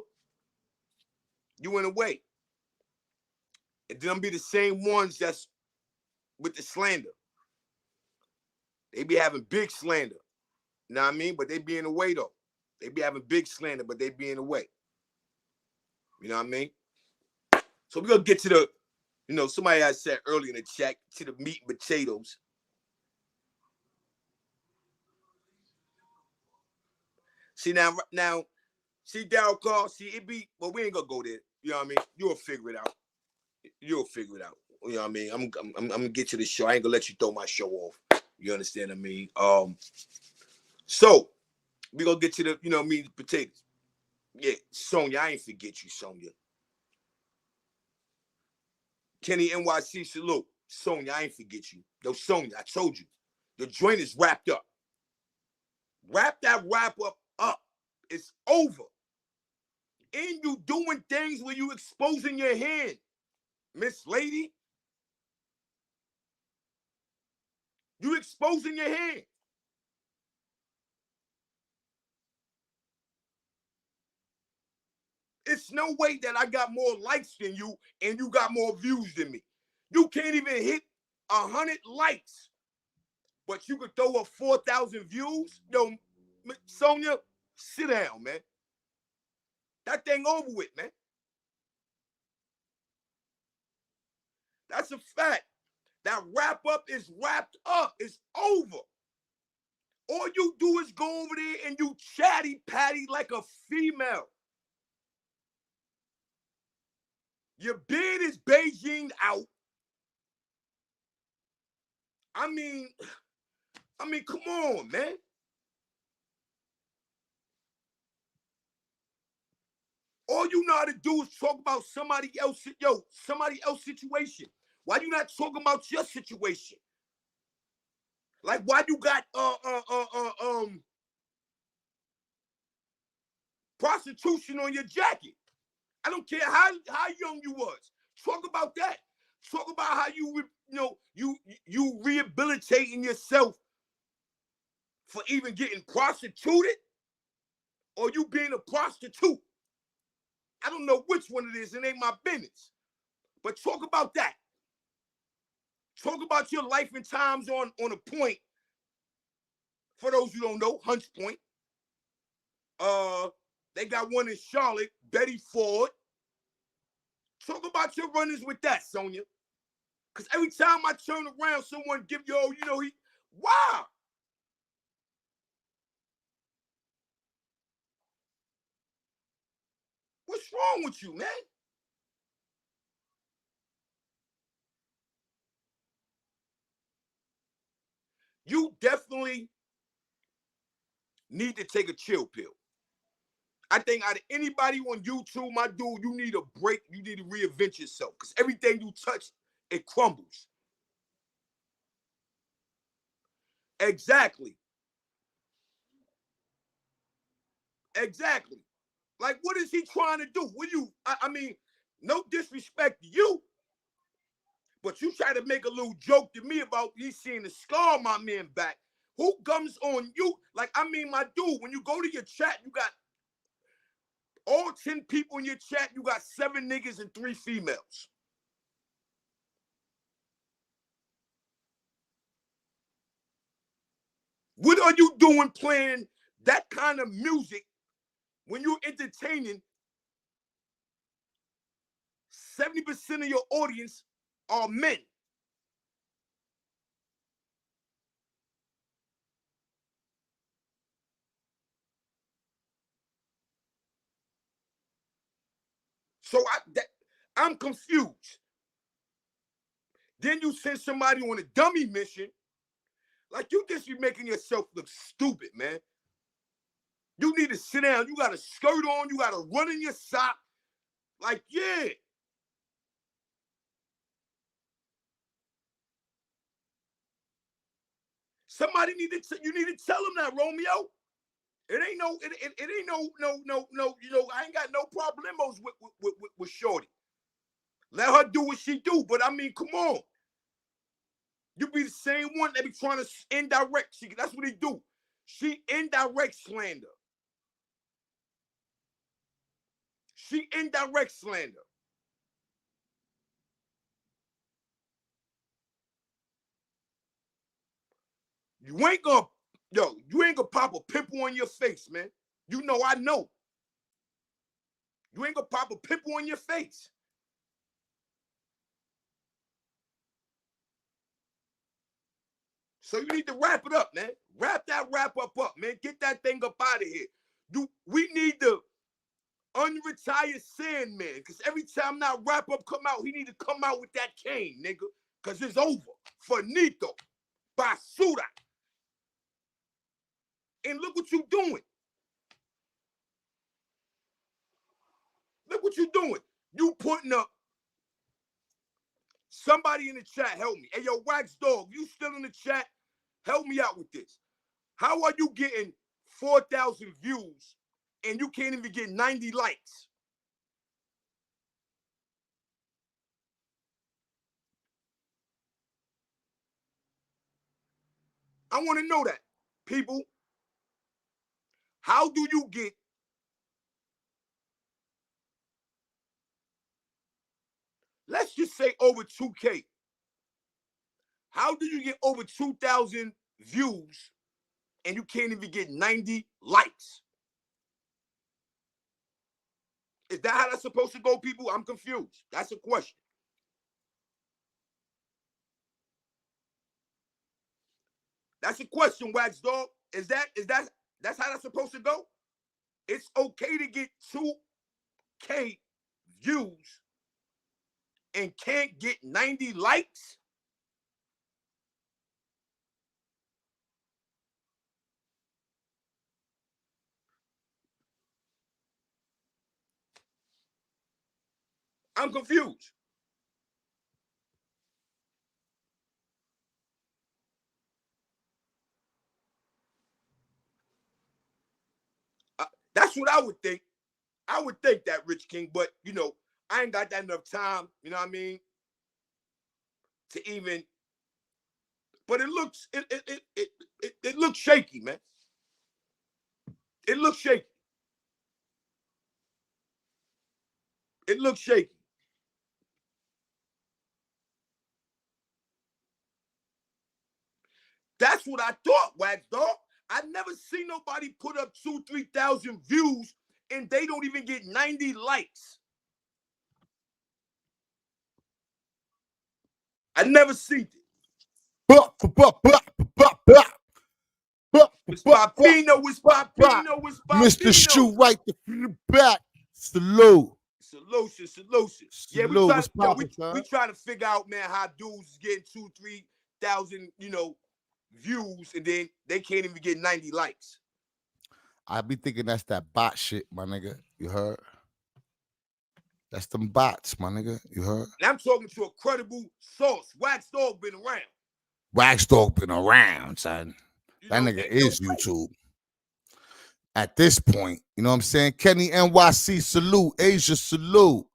you in a way. And them be the same ones that's with the slander. They be having big slander. You know what I mean? But they be in the way though. They be having big slander, but they be in the way. You know what I mean? So we're gonna get to the, somebody I said earlier in the chat, to the meat and potatoes. See now, see Daryl Carr, see it be, but we ain't gonna go there. You know what I mean? You'll figure it out. You'll figure it out. You know what I mean? I'm gonna get to the show. I ain't gonna let you throw my show off. You understand what I mean? So we gonna get to the, meat and potatoes. Yeah, Sonia, I ain't forget you, Sonia. Kenny NYC salute. Sonia, I ain't forget you. Yo, Sonia, I told you. The joint is wrapped up. Wrap that wrap up. It's over. And you doing things where you exposing your hand, Miss Lady. You exposing your hand. It's no way that I got more likes than you and you got more views than me. You can't even hit 100 likes, but you could throw up 4,000 views. Yo, Sonia, sit down, man. That thing over with, man. That's a fact. That wrap up is wrapped up. It's over. All you do is go over there and you chatty patty like a female. Your beard is Beijing out. I mean, come on, man. All you know how to do is talk about somebody else's situation. Why you not talking about your situation? Like, why you got prostitution on your jacket? I don't care how young you was. Talk about that. Talk about how you rehabilitating yourself for even getting prostituted or you being a prostitute. I don't know which one it is. It ain't my business. But talk about that. Talk about your life and times on a point. For those who don't know, Hunts Point. They got one in Charlotte, Betty Ford. Talk about your runnings with that, Sonia. Because every time I turn around, someone give you, wow. What's wrong with you, man? You definitely need to take a chill pill. I think out of anybody on YouTube, my dude, you need a break. You need to reinvent yourself because everything you touch, it crumbles. Exactly. Exactly. Like, what is he trying to do? I mean, no disrespect to you, but you try to make a little joke to me about he seeing the scar on my man back. Who comes on you? Like, I mean, my dude, when you go to your chat, you got all 10 people in your chat, you got 7 niggas and 3 females. What are you doing playing that kind of music when you're entertaining, 70% of your audience are men. So I'm confused. Then you send somebody on a dummy mission. Like, you just be making yourself look stupid, man. You need to sit down. You got a skirt on. You got a run in your sock. Like, yeah. Somebody you need to tell them that, Romeo. It ain't no, you know, I ain't got no problemos with Shorty. Let her do what she do. But I mean, come on. You be the same one that be trying to indirect. That's what he do. She indirect slander. She indirect slander. You ain't gonna pop a pimple on your face, man. You know I know. You ain't gonna pop a pimple on your face. So you need to wrap it up, man. Wrap up, man. Get that thing up out of here. We need to unretire Sandman, because every time that wrap up come out, he need to come out with that cane, nigga, because it's over. Finito. Basura. And look what you doing. Look what you doing. You putting up. Somebody in the chat, help me. Hey, yo, Wax Dog, you still in the chat? Help me out with this. How are you getting 4,000 views and you can't even get 90 likes? I want to know that, people. How do you get let's just say over 2K? How do you get over 2,000 views and you can't even get 90 likes? Is that how that's supposed to go, people? I'm confused. That's a question. That's a question, Wax Dog. That's how that's supposed to go? It's okay to get 2K views and can't get 90 likes? I'm confused. That's what I would think. I would think that, Rich King, but, you know, I ain't got that enough time, you know what I mean, to even, but it looks shaky, man. It looks shaky. It looks shaky. That's what I thought, Wax Dog. I never seen nobody put up 2,000-3,000 views and they don't even get 90 likes. I never seen it. It's Papino, it's Papino, it's Papino. Mr. Shoe right the back. Salute. Solution. Yeah, we trying to figure out, man, how dudes is getting 2,000-3,000, you know, views, and then they can't even get 90 likes. I be thinking that's that bot shit, my nigga. You heard? That's them bots, my nigga. You heard? And I'm talking to a credible source. Wax Dog been around. Wax Dog been around, son. That nigga is YouTube. At this point, you know what I'm saying? Kenny NYC, salute. Asia, salute. You know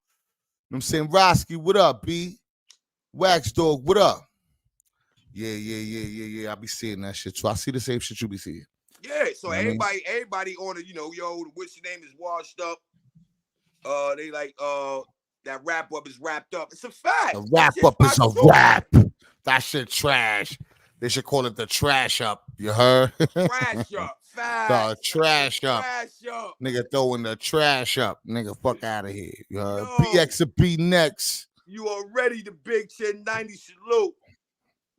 what I'm saying? Roski, what up, B? Wax Dog, what up? Yeah. I be seeing that shit too. I see the same shit you be seeing. Yeah, so you know everybody on it, you know, yo, what's your name is washed up. They like that wrap up is wrapped up. It's a fact. The wrap up is a wrap. That shit trash. They should call it the trash up. You heard? Trash up. The Facts. trash up. Trash up. Nigga throwing the trash up. Nigga, fuck out of here. Yo. PX and P next. You already the big 1090 salute.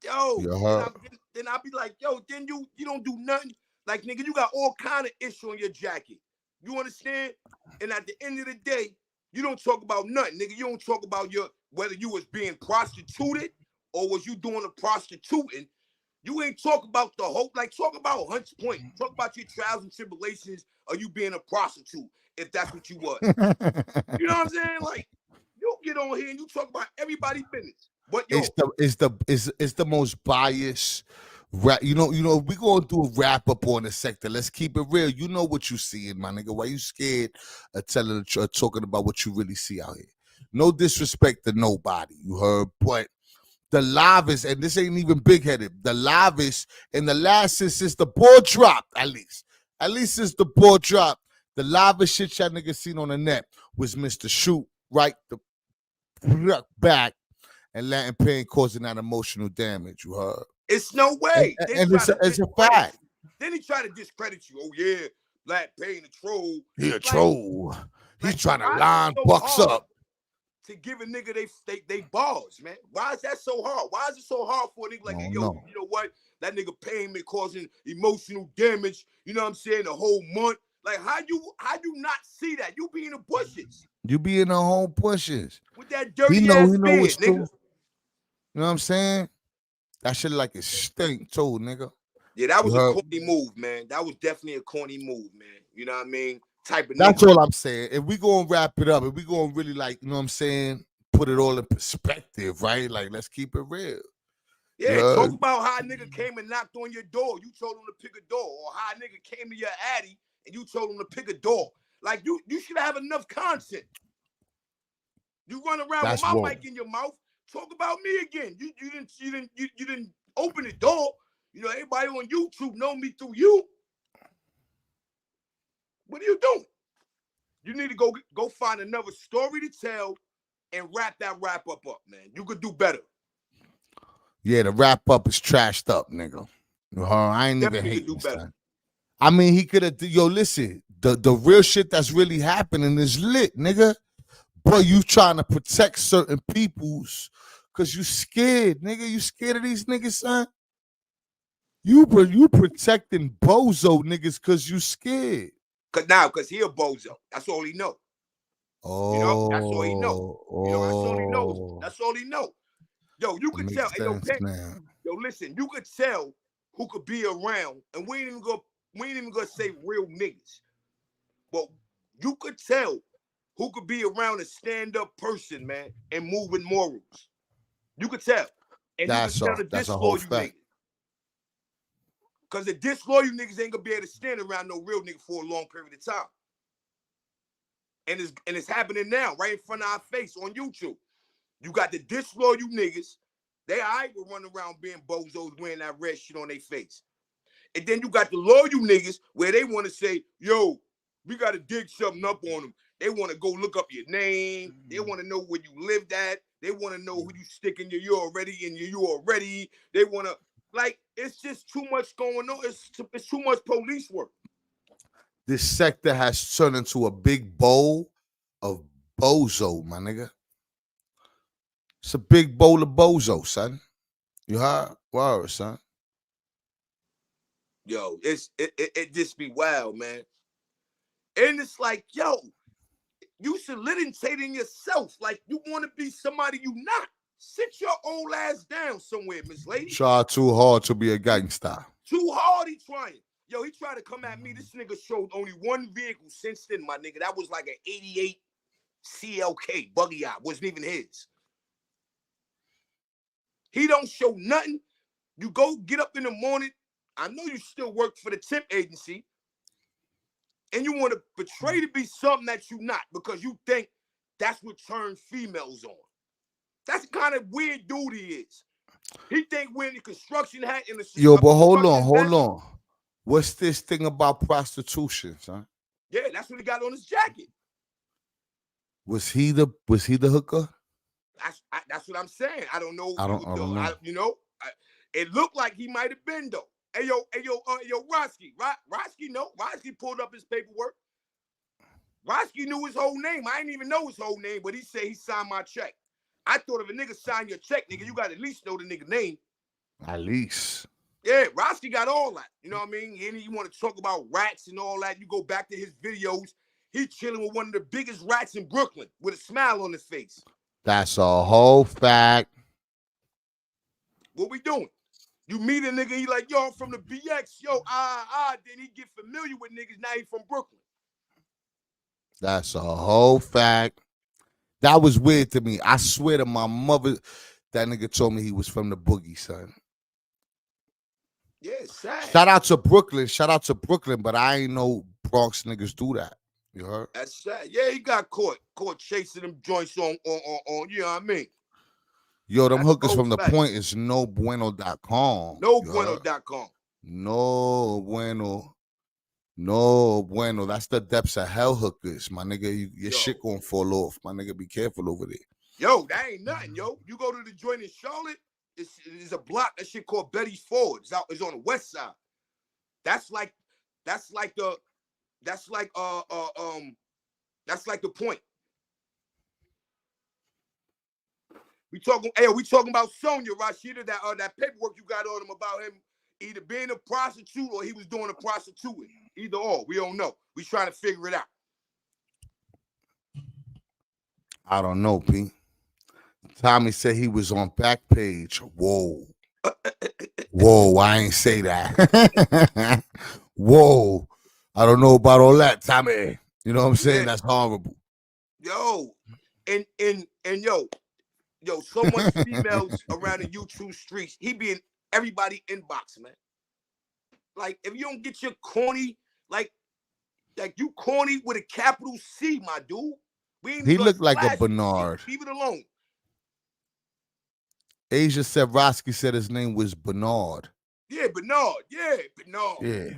Yo, You heard? then I'll be like, yo, then you don't do nothing. Like, nigga, you got all kind of issue on your jacket. You understand? And at the end of the day, you don't talk about nothing, nigga. You don't talk about whether you was being prostituted or was you doing the prostituting. You ain't talk about the whole, like, talk about Hunts Point. Talk about your trials and tribulations of you being a prostitute, if that's what you was. You know what I'm saying? Like, you get on here and you talk about everybody's business. But yo, it's the most biased rap. You know, we gonna do a wrap up on the sector. Let's keep it real. You know what you seeing, my nigga. Why you scared of talking about what you really see out here? No disrespect to nobody, you heard, but the livest, and this ain't even big headed. The livest in the last since the ball dropped, at least since the ball dropped, the livest shit y'all niggas seen on the net was Mr. Shoot right the back and Latin Pain causing that emotional damage. You heard? It's no way. And it's a fact. Then he tried to discredit you. Oh yeah, Black Pain a troll. He a troll. He's trying to line Bucks up. To give a nigga they balls, man. Why is that so hard? Why is it so hard for a nigga like, yo, you know what? That nigga Pain me causing emotional damage. You know what I'm saying? The whole month. Like, how you not see that? You be in the bushes. You be in the whole bushes. With that dirty ass beard, nigga. You know what I'm saying? That shit like it stink too, nigga. Yeah, that was a corny move, man. That was definitely a corny move, man. You know what I mean? Type of That's nigga. all I'm saying. If we gonna wrap it up, if we gonna really, like, you know what I'm saying, put it all in perspective, right? Like, let's keep it real. Yeah, talk about how a nigga came and knocked on your door. You told him to pick a door. Or how a nigga came to your addy and you told him to pick a door. Like, you should have enough content. You run around with my mic in your mouth. Talk about me again. You didn't open the door. You know, everybody on YouTube know me through you. What are you doing? You need to go find another story to tell and wrap that wrap up, man. You could do better. Yeah, the wrap up is trashed up, nigga. I ain't even hating this time. I mean, he could have. Yo, listen, the real shit that's really happening is lit, nigga. But you trying to protect certain peoples because you scared, nigga. You scared of these niggas, son. You protecting bozo niggas because you scared. Cause he a bozo. That's all he know. Oh, you know, that's all he know. You know, that's all he knows. That's all he know. Yo, you could tell. Hey, yo, listen, you could tell who could be around, and we ain't even gonna say real niggas, but you could tell who could be around a stand-up person, man, and move with morals. You could tell. And you could tell the disloyal niggas. Because the disloyal niggas ain't gonna be able to stand around no real nigga for a long period of time. And it's happening now, right in front of our face on YouTube. You got the disloyal niggas. They all right with running around being bozos wearing that red shit on their face. And then you got the loyal niggas where they want to say, yo, we got to dig something up on them. They want to go look up your name. They want to know where you lived at. They want to know who you stick in your you already. They want to, like, it's just too much going on. It's too much police work. This sector has turned into a big bowl of bozo, my nigga. It's a big bowl of bozo, son. You heard? Word, son. Yo, it just be wild, man. And it's like, yo, you solidifying yourself. Like, you want to be somebody you not. Sit your old ass down somewhere, Miss Lady. Try too hard to be a gangster. Too hard he trying. Yo, he tried to come at me. This nigga showed only one vehicle since then, my nigga. That was like an 88 CLK buggy out. Wasn't even his. He don't show nothing. You go get up in the morning. I know you still work for the temp agency. And you want to portray to be something that you not because you think that's what turns females on. That's the kind of weird dude he is. He think wearing the construction hat in the Yo, but hold on. What's this thing about prostitution, son? Yeah, that's what he got on his jacket. Was he the hooker? That's what I'm saying. I don't know. I don't know. It looked like he might have been though. Hey yo, Roski. Roski pulled up his paperwork. Roski knew his whole name. I didn't even know his whole name, but he said he signed my check. I thought if a nigga signed your check, nigga, you got to at least know the nigga name. At least. Yeah, Roski got all that. You know what I mean? And you want to talk about rats and all that. You go back to his videos. He chilling with one of the biggest rats in Brooklyn with a smile on his face. That's a whole fact. What we doing? You meet a nigga, he like, yo, I'm from the BX. Yo, then he get familiar with niggas. Now he from Brooklyn. That's a whole fact. That was weird to me. I swear to my mother, that nigga told me he was from the boogie, son. Yeah, it's sad. Shout out to Brooklyn, but I ain't know Bronx niggas do that. You heard? That's sad. Yeah, he got caught chasing them joints on, you know what I mean? Yo, them hookers from the point is nobueno.com. Nobueno.com. No bueno. No bueno. That's the depths of hell hookers, my nigga. Your shit gonna fall off. My nigga, be careful over there. Yo, that ain't nothing, yo. You go to the joint in Charlotte, it's a block, that shit called Betty's Ford. It's on the west side. That's like the point. We talking about Sonia, Rashida, that paperwork you got on him about him either being a prostitute or he was doing a prostituting. Either or, we don't know. We trying to figure it out. I don't know, P. Tommy said he was on Backpage. Whoa. Whoa, I ain't say that. Whoa. I don't know about all that, Tommy. You know what I'm saying? That's horrible. Yo, and yo, so much females around the YouTube streets. He be in everybody inbox, man. Like, if you don't get your corny, like you corny with a capital C, my dude. He looked like a Bernard. Leave it alone. Asia said Roski said his name was Bernard. Yeah, Bernard. Yeah, Bernard. Yeah.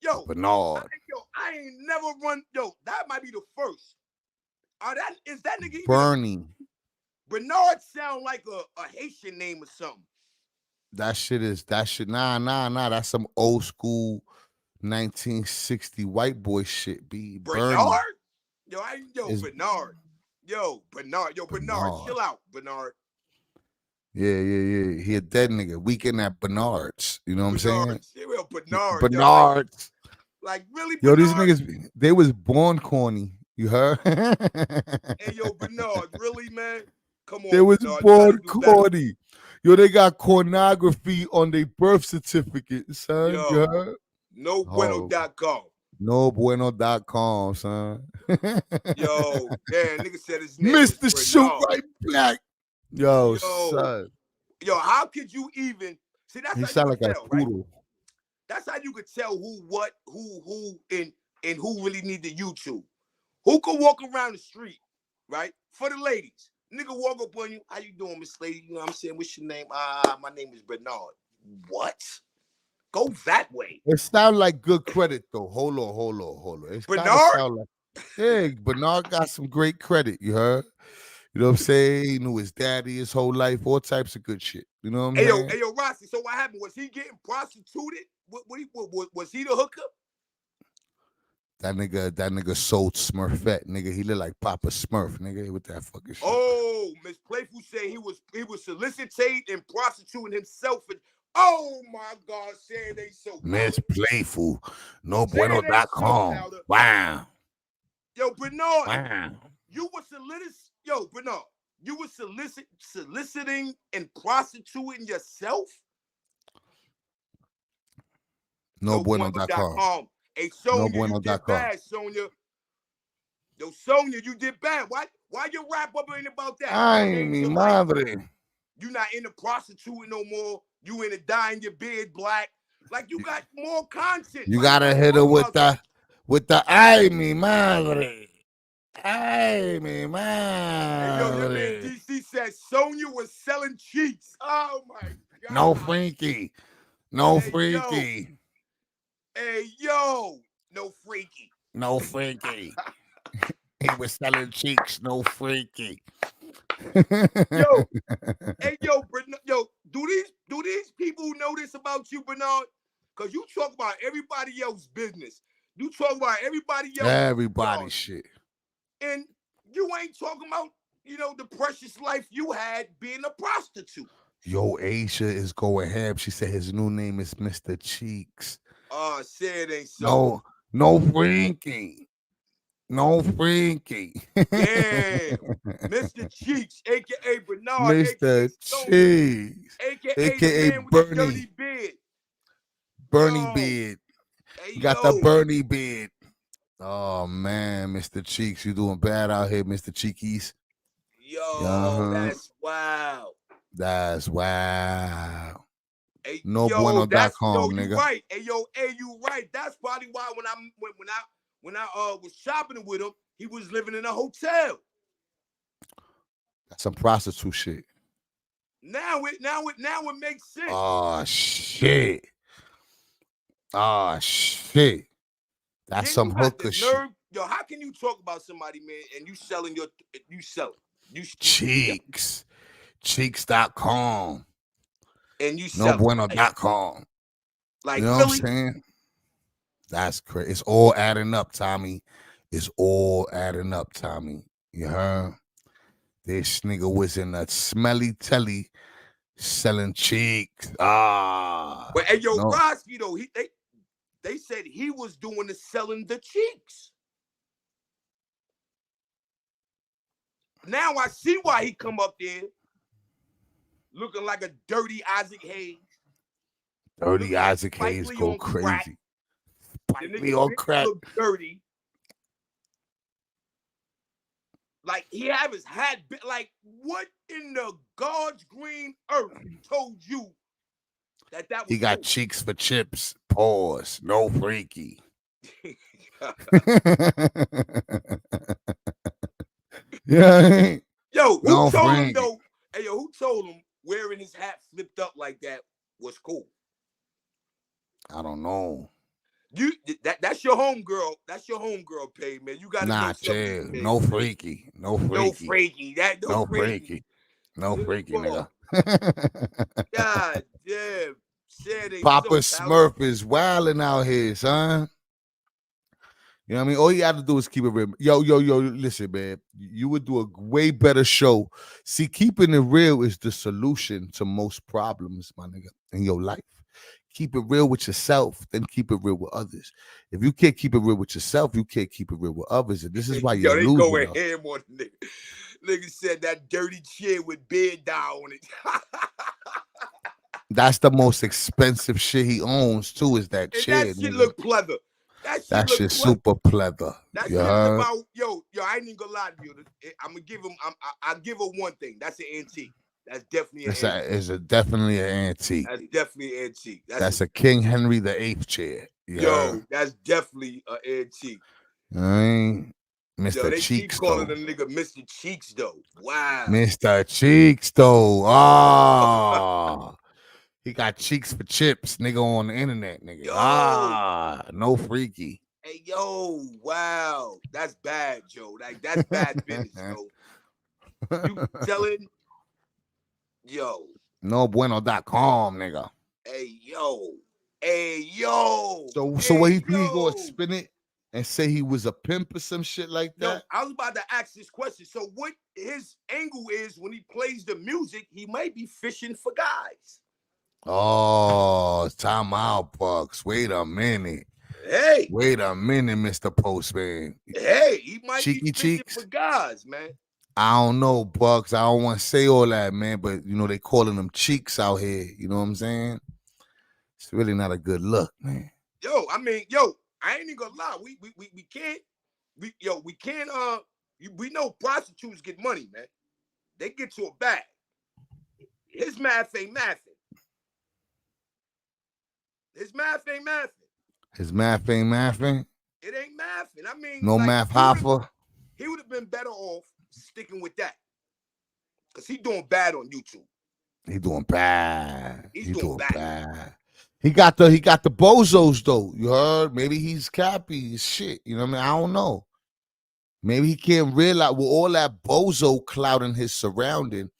Yo, Bernard. I ain't never run. Yo, that might be the first. Is that nigga Bernie? Bernard sound like a Haitian name or something. That shit. Nah. That's some old school 1960 white boy shit. Bernard? Bernie. Bernard. Bernard, chill out, Bernard. Yeah. He a dead nigga. Weekend at Bernard's. You know what I'm saying? Bernard. Bernard's. Like really, yo, Bernard? These niggas, they was born corny. You heard? Hey, yo, Bernard, really, man? Come on, they was Bernard, born corny. Yo, they got pornography on their birth certificate, son. Yo, you heard? Nobueno.com. Nobueno.com, son. Yo, damn, nigga said his name Mr. Shoot Right Black. Yo, son. Yo, how could you even see? That's he how sound you like tell, a poodle. Right? That's how you could tell who, and who really need the YouTube. Who could walk around the street, right? For the ladies. Nigga walk up on you. How you doing, Miss Lady? You know what I'm saying? What's your name? My name is Bernard. What? Go that way. It sound like good credit, though. Hold on. It's Bernard? Bernard got some great credit, you heard? You know what I'm saying? He knew his daddy his whole life, all types of good shit. You know what I'm saying? Hey, yo, Rossi, so what happened? Was he getting prostituted? Was he the hooker? That nigga sold Smurfette, nigga. He looked like Papa Smurf, nigga, with that fucking shit. Oh, Miss Playful said he was soliciting and prostituting himself. And oh my God, saying they so Miss Playful, nobueno.com. So wow. Yo, Bernard, wow. You were Bernard, you were soliciting and prostituting yourself? Nobueno.com. Hey, Sonia, you did bad, Sonia. Yo, Sonia, you did bad. Why you rap up ain't about that? Ay, mi madre. You not into prostituting no more. You into dyeing your beard black. Like, you got more content. You gotta hit her with the ay, mi madre. Ay, mi madre. Hey, yo, your man DC said Sonia was selling cheeks. Oh, my God. No freaky. No freaky. Hey, yo. No freaky. No freaky. He was selling cheeks. No freaky. Yo. Hey, yo, Bernard. Yo, do these people know this about you, Bernard? Cause you talk about everybody else's business. You talk about everybody else. Everybody shit. And you ain't talking about, the precious life you had being a prostitute. Yo, Asia is going ham. She said his new name is Mr. Cheeks. Oh, say it ain't so. No Frankie. No Frankie. Damn. Mr. Cheeks, a.k.a. Bernard, Mr. a.k.a. Sonia, Cheeks. a.k.a. the man with the dirty beard. Bernie beard. Hey, You got the Bernie beard. Oh, man, Mr. Cheeks. You doing bad out here, Mr. Cheekies. Yo, that's wild. That's wow. Hey, Bueno.com, nigga. You right. Hey, you right. That's probably why when I was shopping with him, he was living in a hotel. That's some prostitute shit. Now it makes sense. Oh shit. That's some hooker shit. Yo, how can you talk about somebody, man, and you sell it? Cheeks. Cheeks.com. And you sell Bueno.com. Like, you know really? what I'm saying? That's crazy. It's all adding up, Tommy. It's all adding up, Tommy. You heard? This nigga was in a smelly telly selling cheeks. But hey, yo, Roski, though, they said he was doing the selling the cheeks. Now I see why he come up there looking like a dirty Isaac Hayes. Dirty Isaac Hayes go crazy. Spike on crack. Look dirty. Like he have his hat. Like what in the God's green earth told you that was? He got cheeks for chips. Pause. No freaky. Yeah. Yo, who told him though? Hey, yo, who told him wearing his hat flipped up like that was cool? I don't know. That's your homegirl. That's your homegirl pay, man. You gotta know something. No freaky. No freaky, nigga. God damn. Papa Smurf is wilding out here, son. You know what I mean? All you have to do is keep it real. Yo, listen, man. You would do a way better show. See, keeping it real is the solution to most problems, my nigga, in your life. Keep it real with yourself, then keep it real with others. If you can't keep it real with yourself, you can't keep it real with others. And this is why you're losing. Yo, they going ham on the nigga. Nigga said that dirty chair with bed down on it. That's the most expensive shit he owns, too, is that chair. That shit look pleather. That shit super pleather. That shit is about, yo, I ain't even gonna lie to you. I'm gonna give him, I'll give her one thing. That's an antique. That's definitely an antique. It's definitely an antique. That's definitely an antique. That's a King Henry VIII chair. Yo, that's definitely an antique. Mr. Yo, they Cheeks, keep calling the nigga Mr. Cheeks, though. Wow. Mr. Cheeks, though. Oh. He got cheeks for chips, nigga, on the internet, nigga. Yo. No freaky. Hey, yo, wow. That's bad, Joe. Like, that's bad business, yo. You telling? Yo. No bueno.com, nigga. Hey, yo. So what he gonna spin it and say he was a pimp or some shit like that? No, I was about to ask this question. So what his angle is when he plays the music, he might be fishing for guys. Oh, time out, Bucks. Wait a minute. Hey. Wait a minute, Mr. Postman. Hey, he might be fishing for guys, man. I don't know, Bucks. I don't want to say all that, man, but you know they calling them cheeks out here. You know what I'm saying? It's really not a good look, man. Yo, I mean, I ain't even gonna lie. We can't. We know prostitutes get money, man. They get to a bag. His math ain't mathing. His math ain't mathing. His math ain't mathing? It ain't mathing. I mean, no math hoffa. He would have been better off sticking with that. Because he's doing bad on YouTube. He's doing bad. He's doing bad. He got the bozos though. You heard? Maybe he's cappy as shit. You know what I mean? I don't know. Maybe he can't realize with all that bozo clouding his surrounding.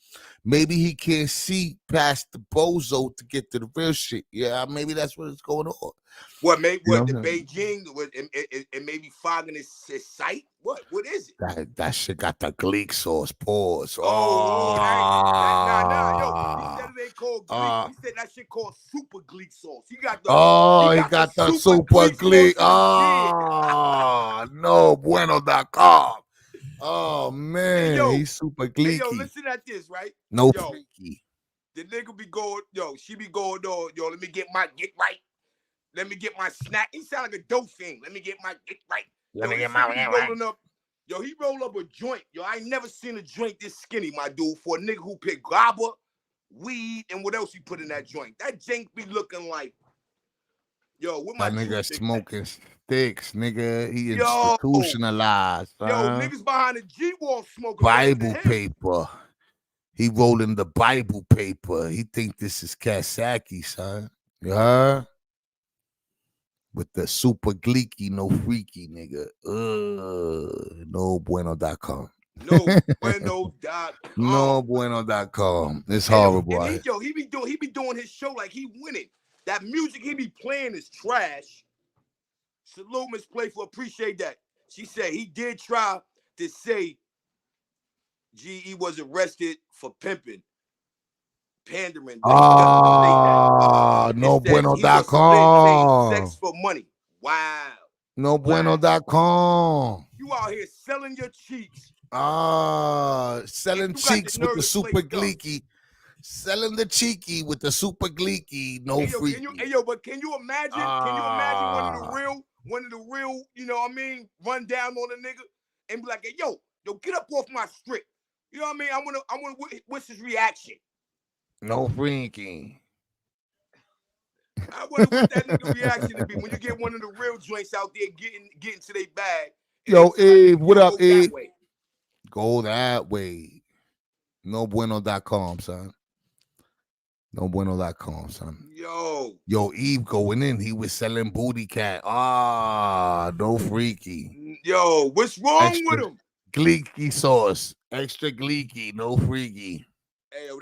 Maybe he can't see past the bozo to get to the real shit. Yeah, maybe that's what is going on. What made You know what the what I'm saying? Beijing? It may be fogging his sight. What is it? That shit got the Gleek sauce. Pause. Nah, yo. He said it ain't called Gleek. He said that shit called super Gleek sauce. He got the he got the super super Gleek Gleek. sauce in his beard. No bueno.com. Oh Hey man, yo, he's super gleeky. listen at this, right? No Yo, freaky. the nigga be going, she be going, yo, let me get right. Let me get my snack. He sound like a dope fiend. Let me get right. Let Yo, me this get my nigga be rolling up. Yo, he roll up a joint. Yo, I ain't never seen a joint this skinny, my dude, for a nigga who pick grabber, weed, and what else he put in that joint. That jank be looking like, yo, what my That nigga smoking sticks, nigga. He institutionalized. Yo, niggas behind the G-wall smoking Bible paper. He rolling the Bible paper. He think this is Kasaki, son. You heard? With the super gleeky, no freaky nigga. No bueno.com. No bueno.com. No bueno.com. It's horrible. And he be doing his show like he winning. That music he be playing is trash. Salute Miss Playful, appreciate that. She said he did try to say GE was arrested for pimping, pandering. No bueno.com. Sex for money. Wow. No bueno.com. You out here selling your cheeks. Selling cheeks with the super gleeky. Selling the cheeky with the super gleeky. No freaky. But can you imagine? Can you imagine one of the real, you know what I mean, run down on a nigga and be like, hey, yo, get up off my strip. You know what I mean? I wanna what's his reaction? No freaky. I wonder what that nigga reaction to be when you get one of the real joints out there getting to their bag. Yo, Abe, what up, Abe? Go that way. No bueno.com, son. No bueno.com, son. Yo, Eve going in. He was selling booty cat. No freaky. Yo, what's wrong with him? Gleeky sauce. Extra gleeky. No freaky. Hey, yo,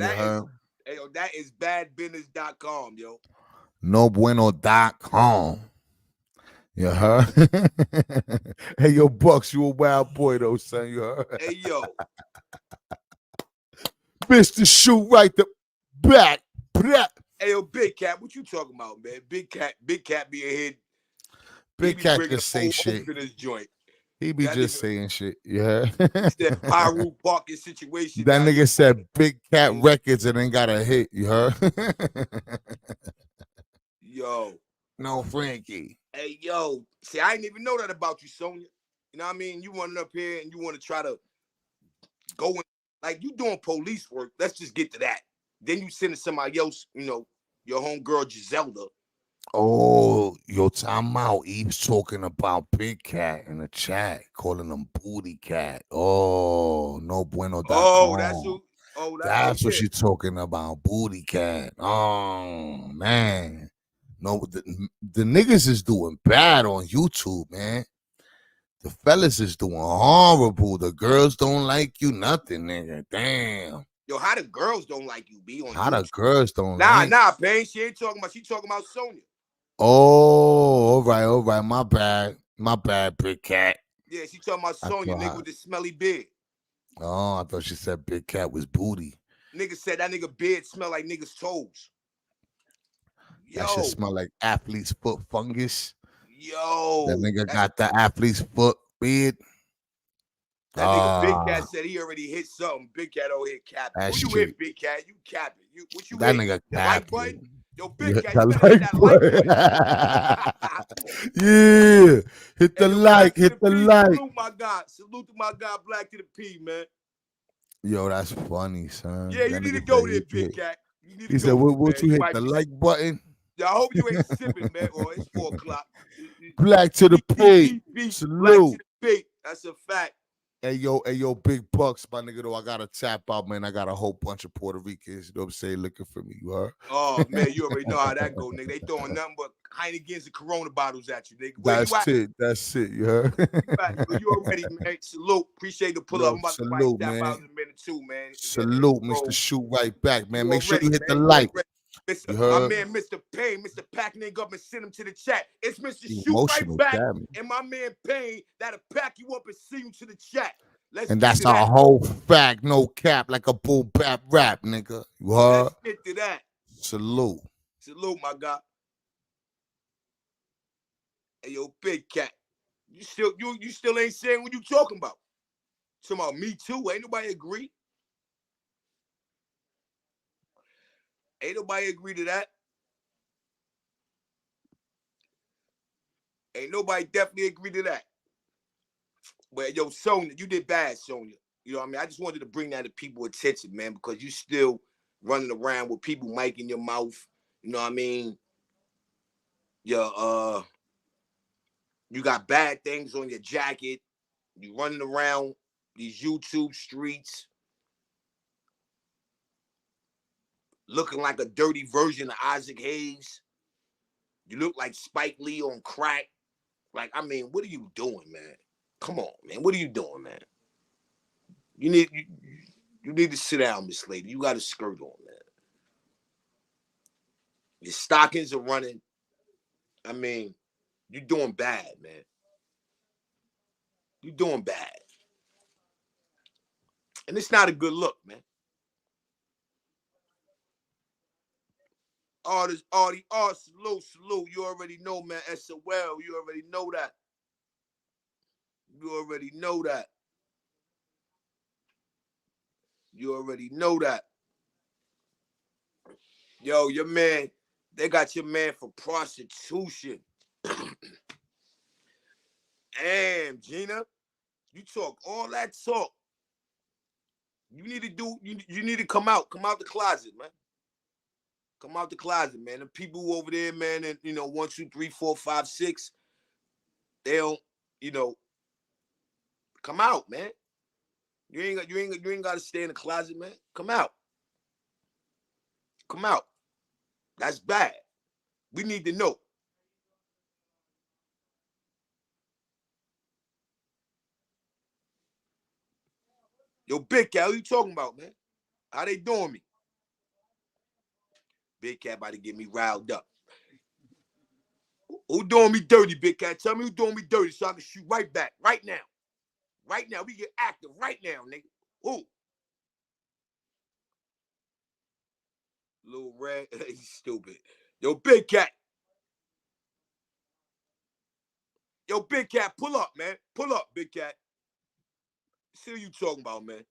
that is badbusiness.com, yo. No bueno.com. You heard? Hey, yo, Bucks, you a wild boy, though, son. You heard? Hey, yo. Mr. Shoot right the back. Hey, yo, Big Cat, what you talking about, man? Big Cat be ahead. Big Cat just say shit. This joint. He be just saying shit. Yeah. He said Pyro parking situation. That nigga said Big Cat Records and then got a hit. You heard? Yo. No Frankie. Hey, yo. See, I didn't even know that about you, Sonia. You know what I mean? You running up here and you want to try to go in, like you doing police work. Let's just get to that. Then you sending somebody else, you know, your homegirl Giselda. Oh, yo, time out. Eve's talking about Big Cat in the chat, calling him Booty Cat. Oh, no bueno. That's what she's talking about, Booty Cat. Oh, man. No, the niggas is doing bad on YouTube, man. The fellas is doing horrible. The girls don't like you, nothing, nigga. Damn. Yo, how the girls don't like you, B? On how YouTube? The girls don't like Nah, Pain. She ain't talking about, she talking about Sonia. Oh, all right. My bad, Big Cat. Yeah, she talking about Sonia, nigga with the smelly beard. Oh, I thought she said Big Cat was booty. Nigga said that nigga beard smell like niggas' toes. Yo. That shit smell like athlete's foot fungus. Yo. That nigga got the athlete's foot beard. That nigga Big Cat said he already hit something. Big Cat over here capping. Who you hit, Big Cat? You capping. What you that hit? Nigga capping. Like yo, Big Cat, you better hit that like button. Yeah. Hit the like. Salute my God. Salute to my God, Black to the P, man. Yo, that's funny, son. Yeah, you need to go there, Big Cat. He said, "What you hit the like button?" Yeah, I hope you ain't sipping, man. Or it's 4 o'clock. Black to the P. Salute. Black to the P. That's a fact. Hey yo, big bucks, my nigga. Though I gotta tap out, man. I got a whole bunch of Puerto Ricans. You know what I'm saying? Looking for me. You heard? Oh man, you already know how that go, nigga. They throwing nothing but Heinekens and Corona bottles at you, nigga. Where you at? That's it. You heard? You at? You already, man. Salute. Appreciate the pull up. Yo, I'm about to probably salute, step out man. in a minute too, man. Salute, Mr. Shoot right back, man. You Make sure already, you hit the man. You like. already. You My heard? man, Mr. Payne, Mr. Pack nigga up and send him to the chat. It's Mr. You Shoot right emotional, back, damn. and my man Payne that'll pack you up and send you to the chat. Let's And get that's to a that. whole fact, no cap, like a bull bap rap, nigga. You heard? Let's get to that. Salute. Salute, my guy. Hey, yo, big cat. You still ain't saying what you talking about. Talking about me too. Ain't nobody agree. Ain't nobody agree to that. Ain't nobody definitely agree to that. But yo, Sonia, you did bad, Sonia. You know what I mean? I just wanted to bring that to people's attention, man, because you still running around with people mic in your mouth. You know what I mean? You got bad things on your jacket. You running around these YouTube streets looking like a dirty version of Isaac Hayes. You look like Spike Lee on crack. Like, I mean, what are you doing, man? Come on, man. What are you doing, man? You need to sit down, Miss Lady. You got a skirt on, man. Your stockings are running. I mean, you're doing bad, man. You're doing bad. And it's not a good look, man. Salute. You already know, man. SOL, you already know that. You already know that. You already know that. Yo, your man, they got your man for prostitution. Damn, Gina, you talk all that talk. You need to come out the closet, man. Come out the closet, man. The people over there, man, and 1, 2, 3, 4, 5, 6, they don't, come out, man. You ain't got to stay in the closet, man. Come out. Come out. That's bad. We need to know. Yo, Big Cat, who you talking about, man? How they doing me? Big Cat about to get me riled up. Who doing me dirty, Big Cat? Tell me who doing me dirty so I can shoot right back, right now. Right now, we get active right now, nigga. Who? Little Red, he's stupid. Yo, Big Cat. Yo, Big Cat, pull up, man. Pull up, Big Cat. See what you talking about, man.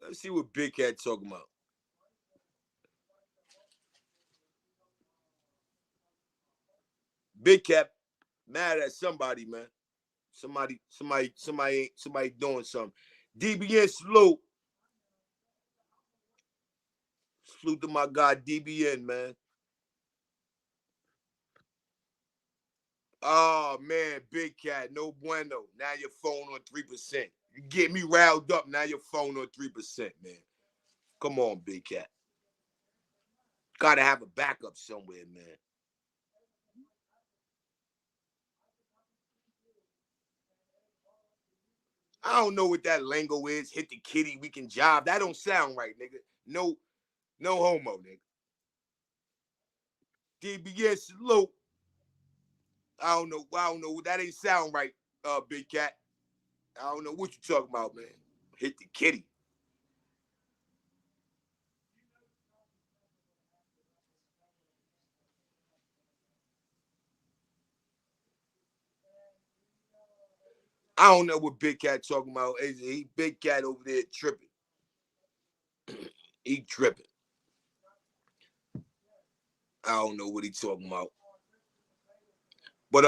Let's see what Big Cat talking about. Big Cat mad at somebody, man. Somebody doing something. DBN salute. Salute to my guy DBN, man. Oh man, Big Cat, no bueno. Now your phone on 3%. You get me riled up. Now your phone on 3%, man. Come on, Big Cat. Gotta have a backup somewhere, man. I don't know what that lingo is. Hit the kitty, we can job. That don't sound right, nigga. No homo, nigga. DBS salute. I don't know. That ain't sound right, Big Cat. I don't know what you talking about, man. Hit the kitty. I don't know what Big Cat talking about. He Big Cat over there tripping. He tripping. I don't know what he talking about. But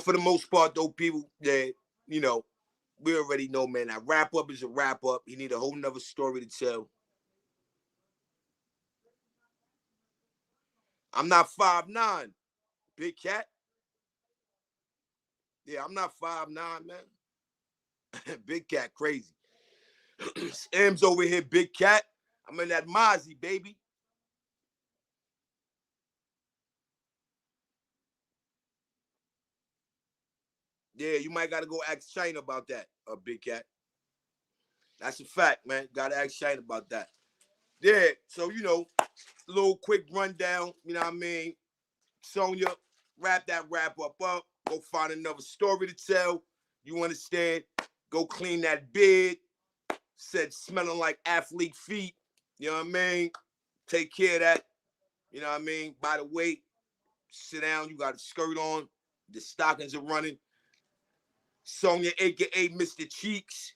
for the most part, though, people that, we already know, man, that wrap up is a wrap up. He need a whole nother story to tell. I'm not 5'9", Big Cat. Yeah, I'm not 5'9", man. Big cat crazy. M's over here, big cat. I'm in that Mozzie, baby. Yeah, you might got to go ask China about that, big cat. That's a fact, man. Got to ask China about that. Yeah, so, you know, a little quick rundown, you know what I mean? Sonia, wrap up. Go find another story to tell. You understand? Go clean that beard. Said smelling like athlete feet. You know what I mean? Take care of that. You know what I mean? By the way, sit down. You got a skirt on. The stockings are running. Sonia, a.k.a. Mr. Cheeks.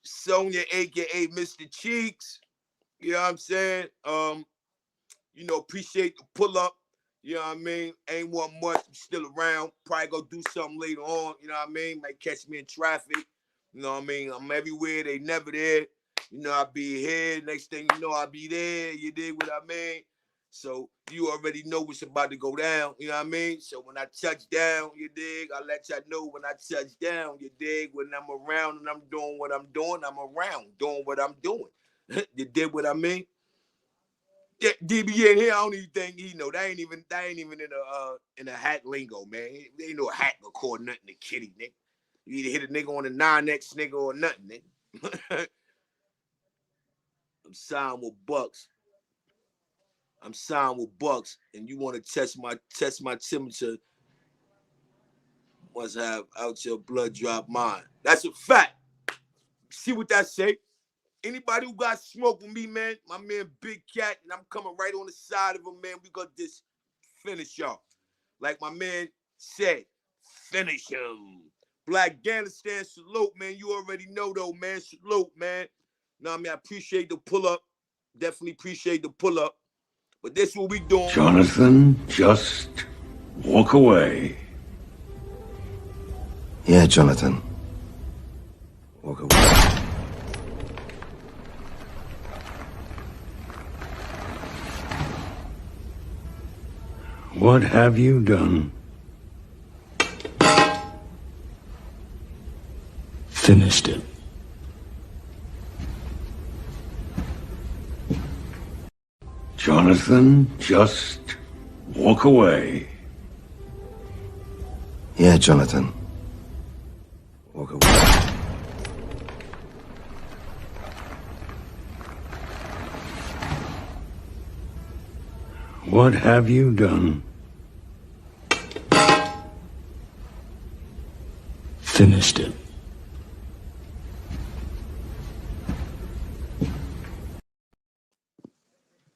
Sonia, a.k.a. Mr. Cheeks. You know what I'm saying? You know, appreciate the pull up. You know what I mean? Ain't want much. I'm still around. Probably go do something later on. You know what I mean? Might catch me in traffic. You know what I mean? I'm everywhere. They never there. You know, I'll be here. Next thing you know, I'll be there. You dig what I mean? So you already know what's about to go down. You know what I mean? So when I touch down, you dig? I'll let y'all know when I touch down. You dig? When I'm around and I'm doing what I'm doing, I'm around doing what I'm doing. You dig what I mean? Yeah, DB in here, I don't even think he know. That ain't even in a hat lingo, man. There ain't no hat gonna call nothing to kitty, nigga. You either hit a nigga on the 9X nigga or nothing, nigga. I'm signed with Bucks. And you want to test my temperature, must have out your blood drop mine. That's a fact. See what that say? Anybody who got smoke with me, man, my man Big Cat, and I'm coming right on the side of him, man. We got this finish y'all. Like my man said, finish him. Black Afghanistan, salute, man. You already know, though, man. Salute, man. Know what I mean? I appreciate the pull-up. Definitely appreciate the pull-up. But this what we doing. Jonathan, just walk away. Yeah, Jonathan. Walk away. What have you done? Finished it. Jonathan, just walk away. Yeah, Jonathan. Walk away. What have you done? Finished it.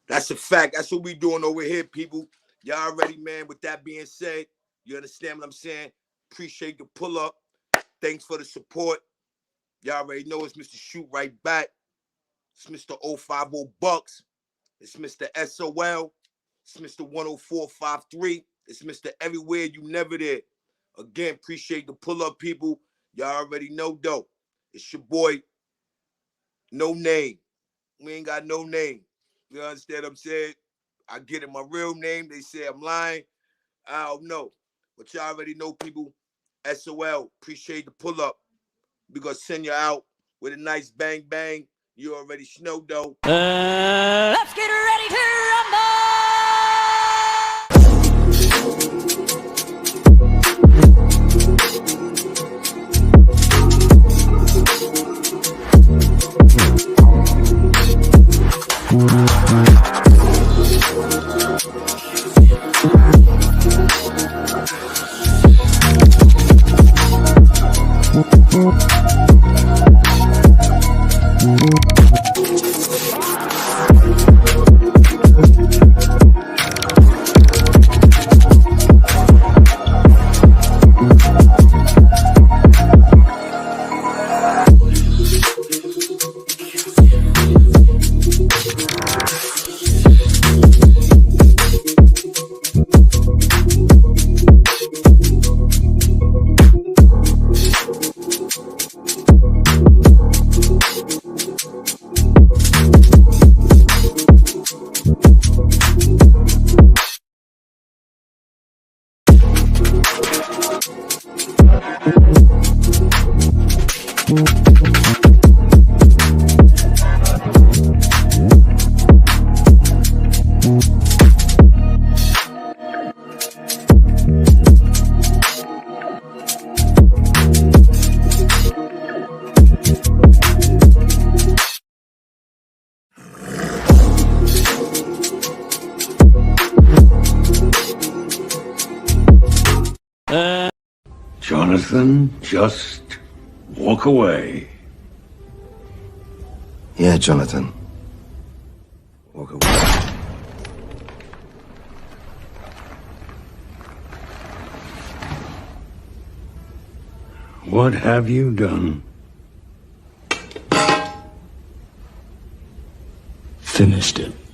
That's a fact. That's what we doing over here, people. Y'all already, man. With that being said, you understand what I'm saying? Appreciate the pull-up. Thanks for the support. Y'all already know it's Mr. Shoot Right Back. It's Mr. 050 Bucks. It's Mr. SOL. It's Mr. 10453. It's Mr. Everywhere You Never There. Again, appreciate the pull-up, people. Y'all already know, though. It's your boy, No Name. We ain't got no name. You understand what I'm saying? I get it, my real name. They say I'm lying. I don't know. But y'all already know, people. SOL, appreciate the pull-up. We gonna send you out with a nice bang bang. You already know, though. Let's get ready to rumble! Jonathan, just walk away. Yeah, Jonathan. Walk away. What have you done? Finished it.